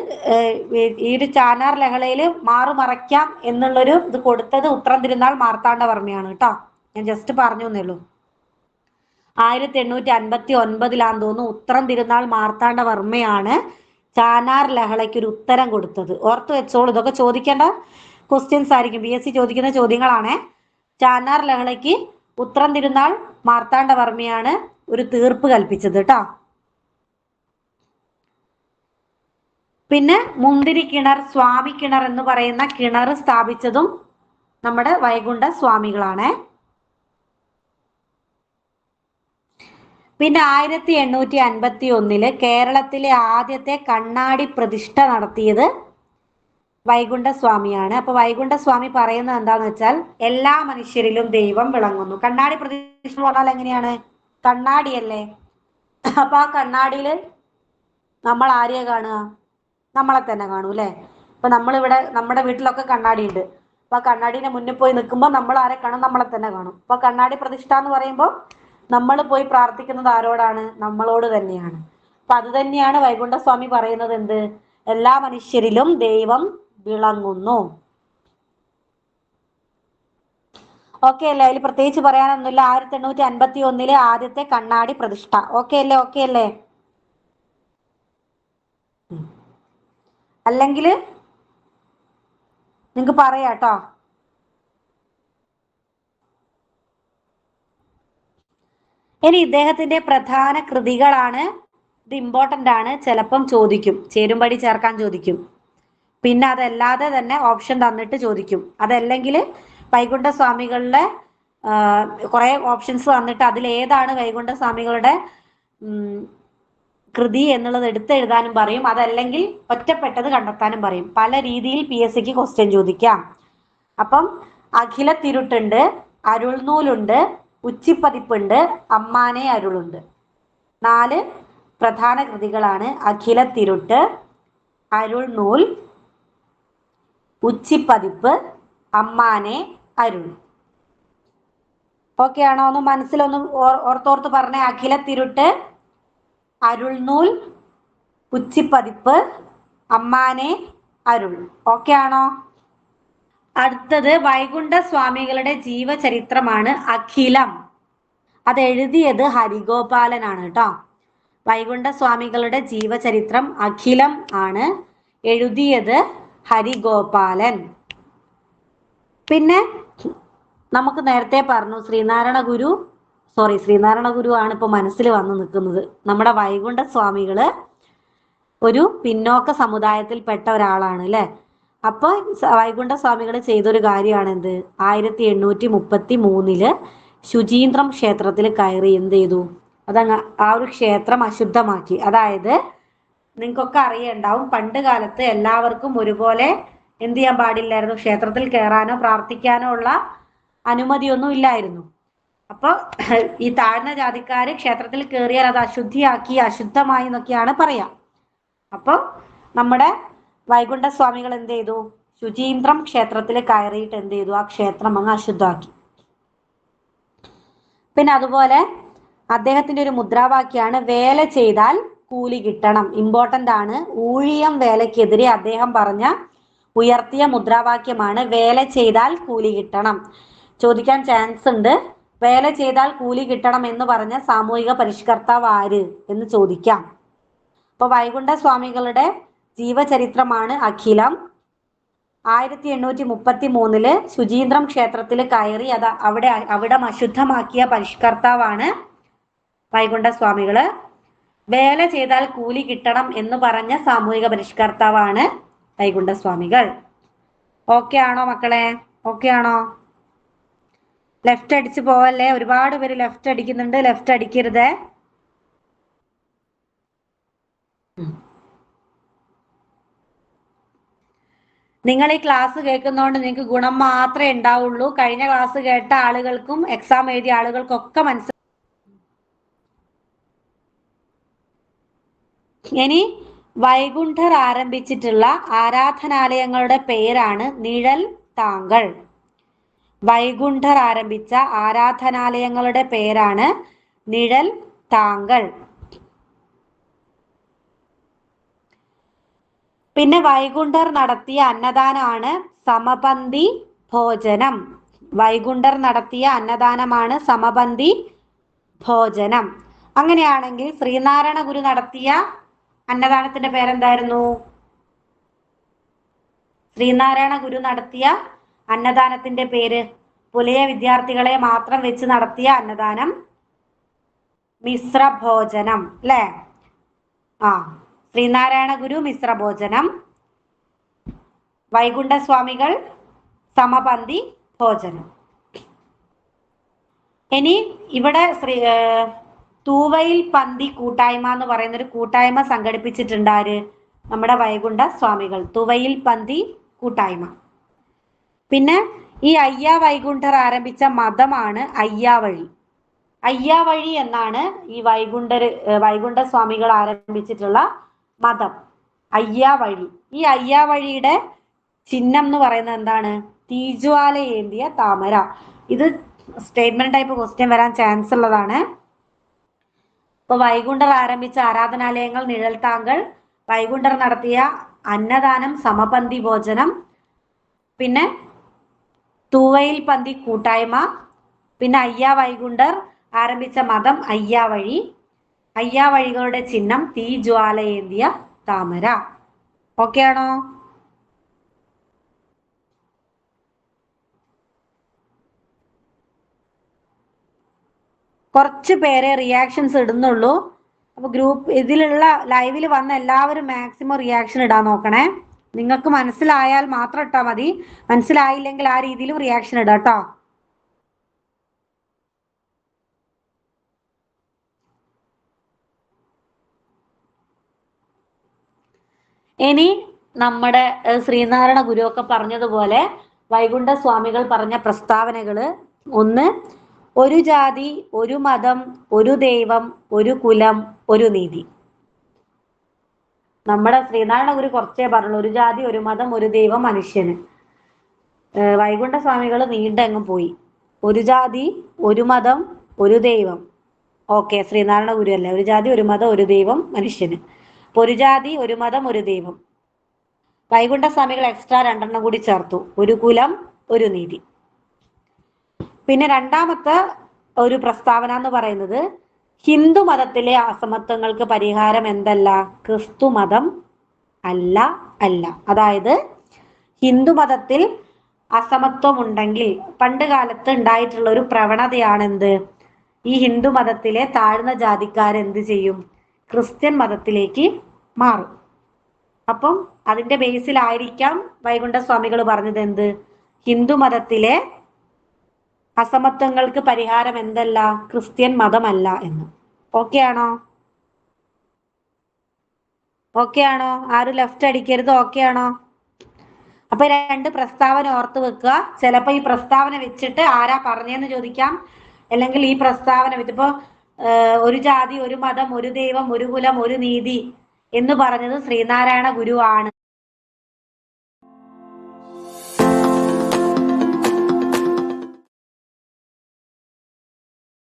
ഈ ഒരു ചാനാർ ലഹളയിൽ മാറുമറയ്ക്കാം എന്നുള്ളൊരു ഇത് കൊടുത്തത് ഉത്രം തിരുനാൾ മാർത്താണ്ഡവർമ്മയാണ് കേട്ടോ. ഞാൻ ജസ്റ്റ് പറഞ്ഞു എന്നേ ഉള്ളൂ. 1859 തോന്നുന്നു ഉത്രം തിരുനാൾ മാർത്താണ്ഡവർമ്മയാണ് ചാനാർ ലഹളയ്ക്ക് ഒരു ഉത്തരം കൊടുത്തത്. ഓർത്തു വെച്ചോളൂ, ഇതൊക്കെ ചോദിക്കേണ്ട ക്വസ്റ്റ്യൻസ് ആയിരിക്കും, PSC ചോദിക്കുന്ന ചോദ്യങ്ങളാണ്. ചാനാർ ലഹളയ്ക്ക് ഉത്രം തിരുനാൾ മാർത്താണ്ഡവർമ്മയാണ് ഒരു തീർപ്പ് കൽപ്പിച്ചത് കേട്ടോ. പിന്നെ മുന്തിരി കിണർ, സ്വാമി കിണർ എന്ന് പറയുന്ന കിണർ സ്ഥാപിച്ചതും നമ്മുടെ വൈകുണ്ഠ സ്വാമികളാണ്. പിന്നെ 1851 കേരളത്തിലെ ആദ്യത്തെ കണ്ണാടി പ്രതിഷ്ഠ നടത്തിയത് വൈകുണ്ഠസ്വാമിയാണ്. അപ്പൊ വൈകുണ്ഠസ്വാമി പറയുന്നത് എന്താന്ന് വെച്ചാൽ, എല്ലാ മനുഷ്യരിലും ദൈവം വിളങ്ങുന്നു. കണ്ണാടി പ്രതിഷ്ഠ പറഞ്ഞാൽ എങ്ങനെയാണ്, കണ്ണാടിയല്ലേ. അപ്പൊ ആ കണ്ണാടിയില് നമ്മൾ ആരെയാ കാണുക, നമ്മളെ തന്നെ കാണൂ അല്ലെ. ഇപ്പൊ നമ്മളിവിടെ നമ്മുടെ വീട്ടിലൊക്കെ കണ്ണാടി ഉണ്ട്. അപ്പൊ ആ കണ്ണാടിന്റെ മുന്നിൽ പോയി നിൽക്കുമ്പോൾ നമ്മൾ ആരെ കാണും, നമ്മളെ തന്നെ കാണും. അപ്പൊ കണ്ണാടി പ്രതിഷ്ഠ എന്ന് പറയുമ്പോൾ നമ്മൾ പോയി പ്രാർത്ഥിക്കുന്നത് ആരോടാണ്, നമ്മളോട് തന്നെയാണ്. അപ്പൊ അത് തന്നെയാണ് വൈകുണ്ഠസ്വാമി പറയുന്നത്, എന്ത്, എല്ലാ മനുഷ്യരിലും ദൈവം വിളങ്ങുന്നു. ഓക്കെ അല്ലേ, അതിൽ പ്രത്യേകിച്ച് പറയാനൊന്നുമില്ല. 1851 ആദ്യത്തെ കണ്ണാടി പ്രതിഷ്ഠ. ഓക്കെ അല്ലേ, ഓക്കെ അല്ലേ. അല്ലെങ്കിൽ നിങ്ങക്ക് പറയാട്ടോ. ഇനി ഇദ്ദേഹത്തിന്റെ പ്രധാന കൃതികളാണ്, ഇത് ഇമ്പോർട്ടന്റ് ആണ്, ചിലപ്പം ചോദിക്കും, ചേരുംപടി ചേർക്കാൻ ചോദിക്കും. പിന്നെ അതല്ലാതെ തന്നെ ഓപ്ഷൻ തന്നിട്ട് ചോദിക്കും. അതല്ലെങ്കിൽ വൈകുണ്ഠസ്വാമികളുടെ കുറെ ഓപ്ഷൻസ് തന്നിട്ട് അതിൽ ഏതാണ് വൈകുണ്ഠസ്വാമികളുടെ കൃതി എന്നുള്ളത് എടുത്തെഴുതാനും പറയും. അതല്ലെങ്കിൽ ഒറ്റപ്പെട്ടത് കണ്ടെത്താനും പറയും. പല രീതിയിൽ PSCക്ക് ക്വസ്റ്റ്യൻ ചോദിക്കാം. അപ്പം അഖില തിരുട്ടുണ്ട്, അരുൾനൂലുണ്ട്, ഉച്ചിപ്പതിപ്പുണ്ട്, അമ്മാനെ അരുളുണ്ട്. 4 പ്രധാന കൃതികളാണ് അഖില തിരുട്ട്, അരുൾനൂൽ, ഉച്ചിപ്പതിപ്പ്, അമ്മാനെ അരുൾ. ഓക്കെ ആണോ? ഒന്ന് മനസ്സിലൊന്ന് ഓർത്തോർത്ത് പറഞ്ഞേ. അഖില തിരുട്ട്, അരുൾനൂൽ, ഉച്ചിപ്പതിപ്പ്, അമ്മാനെ അരുൾ. ഓക്കെ ആണോ? അടുത്തത് വൈകുണ്ഠസ്വാമികളുടെ ജീവചരിത്രമാണ് അഖിലം. അത് എഴുതിയത് ഹരിഗോപാലനാണ് കേട്ടോ. വൈകുണ്ഠസ്വാമികളുടെ ജീവചരിത്രം അഖിലം ആണ്, എഴുതിയത് ഹരിഗോപാലൻ. പിന്നെ നമുക്ക് നേരത്തെ പറഞ്ഞു ശ്രീനാരായണ ഗുരു ആണ് ഇപ്പൊ മനസ്സിൽ വന്ന് നിൽക്കുന്നത്. നമ്മുടെ വൈകുണ്ഠസ്വാമികള് ഒരു പിന്നോക്ക സമുദായത്തിൽപ്പെട്ട ഒരാളാണ് അല്ലെ. അപ്പൊ വൈകുണ്ഠസ്വാമികൾ ചെയ്തൊരു കാര്യമാണ് എന്ത്, 1833 ശുചീന്ദ്രം ക്ഷേത്രത്തിൽ കയറി എന്ത് ചെയ്തു, അതങ്ങ് ആ ഒരു ക്ഷേത്രം അശുദ്ധമാക്കി. അതായത് നിങ്ങൾക്കൊക്കെ അറിയുണ്ടാവും, പണ്ട് കാലത്ത് എല്ലാവർക്കും ഒരുപോലെ എന്ത് ചെയ്യാൻ പാടില്ലായിരുന്നു, ക്ഷേത്രത്തിൽ കയറാനോ പ്രാർത്ഥിക്കാനോ ഉള്ള അനുമതിയൊന്നും ഇല്ലായിരുന്നു. അപ്പൊ ഈ താഴ്ന്ന ജാതിക്കാര് ക്ഷേത്രത്തിൽ കയറിയാൽ അത് അശുദ്ധിയാക്കി, അശുദ്ധമായി എന്നൊക്കെയാണ് പറയാ. അപ്പൊ നമ്മുടെ വൈകുണ്ഠസ്വാമികൾ എന്ത് ചെയ്തു, ശുചീന്ദ്രം ക്ഷേത്രത്തിൽ കയറിയിട്ട് എന്ത് ചെയ്തു, ആ ക്ഷേത്രം അങ്ങ് അശുദ്ധമാക്കി. പിന്നെ അതുപോലെ അദ്ദേഹത്തിന്റെ ഒരു മുദ്രാവാക്യമാണ് വേല ചെയ്താൽ കൂലി കിട്ടണം. ഇമ്പോർട്ടന്റ് ആണ്. ഊഴിയം വേലയ്ക്കെതിരെ അദ്ദേഹം പറഞ്ഞ ഉയർത്തിയ മുദ്രാവാക്യമാണ് വേല ചെയ്താൽ കൂലി കിട്ടണം. ചോദിക്കാൻ ചാൻസ് ഉണ്ട്. വേല ചെയ്താൽ കൂലി കിട്ടണം എന്ന് പറഞ്ഞ സാമൂഹിക പരിഷ്കർത്താവ് ആര് എന്ന് ചോദിക്കാം. അപ്പൊ വൈകുണ്ഠസ്വാമികളുടെ ജീവചരിത്രമാണ് അഖിലം. 1833 ശുചീന്ദ്രം ക്ഷേത്രത്തിൽ കയറി അത് അവിടം അശുദ്ധമാക്കിയ പരിഷ്കർത്താവാണ് വൈകുണ്ഠസ്വാമികള്. വേല ചെയ്താൽ കൂലി കിട്ടണം എന്ന് പറഞ്ഞ സാമൂഹിക പരിഷ്കർത്താവാണ് വൈകുണ്ഠസ്വാമികൾ. ഓക്കെ ആണോ മക്കളെ? ഓക്കെ ആണോ? ലെഫ്റ്റ് അടിച്ച് പോവല്ലേ, ഒരുപാട് പേര് ലെഫ്റ്റ് അടിക്കുന്നുണ്ട്, ലെഫ്റ്റ് അടിക്കരുത്. നിങ്ങൾ ഈ ക്ലാസ് കേൾക്കുന്നതുകൊണ്ട് നിങ്ങൾക്ക് ഗുണം മാത്രമേ ഉണ്ടാവുള്ളൂ. കഴിഞ്ഞ ക്ലാസ് കേട്ട ആളുകൾക്കും എക്സാം എഴുതിയ ആളുകൾക്കൊക്കെ മനസ്സിലായി. ഇനി വൈകുണ്ഠർ ആരംഭിച്ചിട്ടുള്ള ആരാധനാലയങ്ങളുടെ പേരാണ് നിഴൽ താങ്കൾ. വൈകുണ്ഠർ ആരംഭിച്ച ആരാധനാലയങ്ങളുടെ പേരാണ് നിഴൽ താങ്കൾ. പിന്നെ വൈകുണ്ഠർ നടത്തിയ അന്നദാനമാണ് സമപന്തി ഭോജനം. വൈകുണ്ഠർ നടത്തിയ അന്നദാനമാണ് സമപന്തി ഭോജനം. അങ്ങനെയാണെങ്കിൽ ശ്രീനാരായണ ഗുരു നടത്തിയ അന്നദാനത്തിന്റെ പേരെന്തായിരുന്നു? ശ്രീനാരായണ ഗുരു നടത്തിയ അന്നദാനത്തിന്റെ പേര്, പുലയ വിദ്യാർത്ഥികളെ മാത്രം വെച്ച് നടത്തിയ അന്നദാനം മിശ്രഭോജനം അല്ലേ? ശ്രീനാരായണ ഗുരു മിശ്രഭോജനം, വൈകുണ്ഠസ്വാമികൾ സമപന്തി ഭോജനം. ഇനി ഇവിടെ തൂവയിൽ പന്തി കൂട്ടായ്മ എന്ന് പറയുന്ന ഒരു കൂട്ടായ്മ സംഘടിപ്പിച്ചിട്ടുണ്ട് ആര്? നമ്മുടെ വൈകുണ്ഠ സ്വാമികൾ. തൂവയിൽ പന്തി കൂട്ടായ്മ. പിന്നെ ഈ അയ്യാ വൈകുണ്ഠർ ആരംഭിച്ച മതമാണ് അയ്യാവഴി. അയ്യാവഴി എന്നാണ് ഈ വൈകുണ്ഠ സ്വാമികൾ ആരംഭിച്ചിട്ടുള്ള മതം, അയ്യാവഴി. ഈ അയ്യാവഴിയുടെ ചിഹ്നം എന്ന് പറയുന്നത് എന്താണ്? തീജ്വാല ഏന്തിയ താമര. ഇത് സ്റ്റേറ്റ്മെന്റ് ടൈപ്പ് ക്വസ്റ്റ്യൻ വരാൻ ചാൻസ് ഉള്ളതാണ്. ഇപ്പൊ വൈകുണ്ഠർ ആരംഭിച്ച ആരാധനാലയങ്ങൾ നിഴൽ താങ്കൾ, വൈകുണ്ഠർ നടത്തിയ അന്നദാനം സമപന്തി ഭോജനം, പിന്നെ തൂവയിൽ പന്തി കൂട്ടായ്മ, പിന്നെ അയ്യാ വൈകുണ്ഠർ ആരംഭിച്ച മതം അയ്യാവഴി, അയ്യാവഴികളുടെ ചിഹ്നം തീജ്വാലയേന്തിയ താമര. ഓക്കെ ആണോ? കുറച്ച് പേരെ റിയാക്ഷൻസ് ഇടുന്നുള്ളൂ. അപ്പൊ ഗ്രൂപ്പ് ഇതിലുള്ള ലൈവിൽ വന്ന എല്ലാവരും മാക്സിമം റിയാക്ഷൻ ഇടാൻ നോക്കണേ. നിങ്ങൾക്ക് മനസ്സിലായാൽ മാത്രം ഇട്ടാൽ മതി, മനസ്സിലായില്ലെങ്കിൽ ആ രീതിയിലും റിയാക്ഷൻ ഇടാം കേട്ടോ. ഇനി നമ്മുടെ ശ്രീനാരായണ ഗുരു ഒക്കെ പറഞ്ഞതുപോലെ വൈകുണ്ഠ സ്വാമികൾ പറഞ്ഞ പ്രസ്താവനകള്: ഒന്ന്, ഒരു ജാതി, ഒരു മതം, ഒരു ദൈവം, ഒരു കുലം, ഒരു നീതി. നമ്മുടെ ശ്രീനാരായണ ഗുരു കുറച്ചേ പറഞ്ഞുള്ളൂ. ഒരു ജാതി, ഒരു മതം, ഒരു ദൈവം, മനുഷ്യന്. വൈകുണ്ഠ സ്വാമികൾ നീണ്ടെങ്ങും പോയി. ഒരു ജാതി, ഒരു മതം, ഒരു ദൈവം. ഓക്കെ, ശ്രീനാരായണ ഗുരു അല്ലേ. ഒരു ജാതി, ഒരു മതം, ഒരു ദൈവം, മനുഷ്യന്. ഒരു ജാതി, ഒരു മതം, ഒരു ദൈവം. വൈകുണ്ഠ സ്വാമികൾ എക്സ്ട്രാ 2 കൂടി ചേർത്തു: ഒരു കുലം, ഒരു നീതി. പിന്നെ രണ്ടാമത്തെ ഒരു പ്രസ്താവന എന്ന് പറയുന്നത് ഹിന്ദു മതത്തിലെ അസമത്വങ്ങൾക്ക് പരിഹാരം എന്തല്ല? ക്രിസ്തു മതം അല്ല. അതായത് ഹിന്ദു മതത്തിൽ അസമത്വം ഉണ്ടെങ്കിൽ പണ്ട് കാലത്ത് ഉണ്ടായിട്ടുള്ള ഒരു പ്രവണതയാണ് എന്ത്? ഈ ഹിന്ദു മതത്തിലെ താഴ്ന്ന ജാതിക്കാരെന്ത് ചെയ്യും? ക്രിസ്ത്യൻ മതത്തിലേക്ക് മാറും. അപ്പം അതിന്റെ ബേസിലായിരിക്കാം വൈകുണ്ഠ സ്വാമികൾ പറഞ്ഞത് എന്ത്? ഹിന്ദു മതത്തിലെ അസമത്വങ്ങൾക്ക് പരിഹാരം എന്തല്ല? ക്രിസ്ത്യൻ മതമല്ല എന്ന്. ഓക്കെ ആണോ? ഓക്കെ ആണോ? ആരും ലെഫ്റ്റ് അടിക്കരുത്. ഓക്കെ ആണോ? അപ്പൊ 2 പ്രസ്താവന ഓർത്ത് വെക്കുക. ചിലപ്പോ ഈ പ്രസ്താവന വെച്ചിട്ട് ആരാ പറഞ്ഞെന്ന് ചോദിക്കാം, അല്ലെങ്കിൽ ഈ പ്രസ്താവന വെച്ചിപ്പോ ഒരു ജാതി, ഒരു മതം, ഒരു ദൈവം, ഒരു കുലം, ഒരു നീതി എന്ന് പറഞ്ഞത് ശ്രീനാരായണ ഗുരു ആണ്.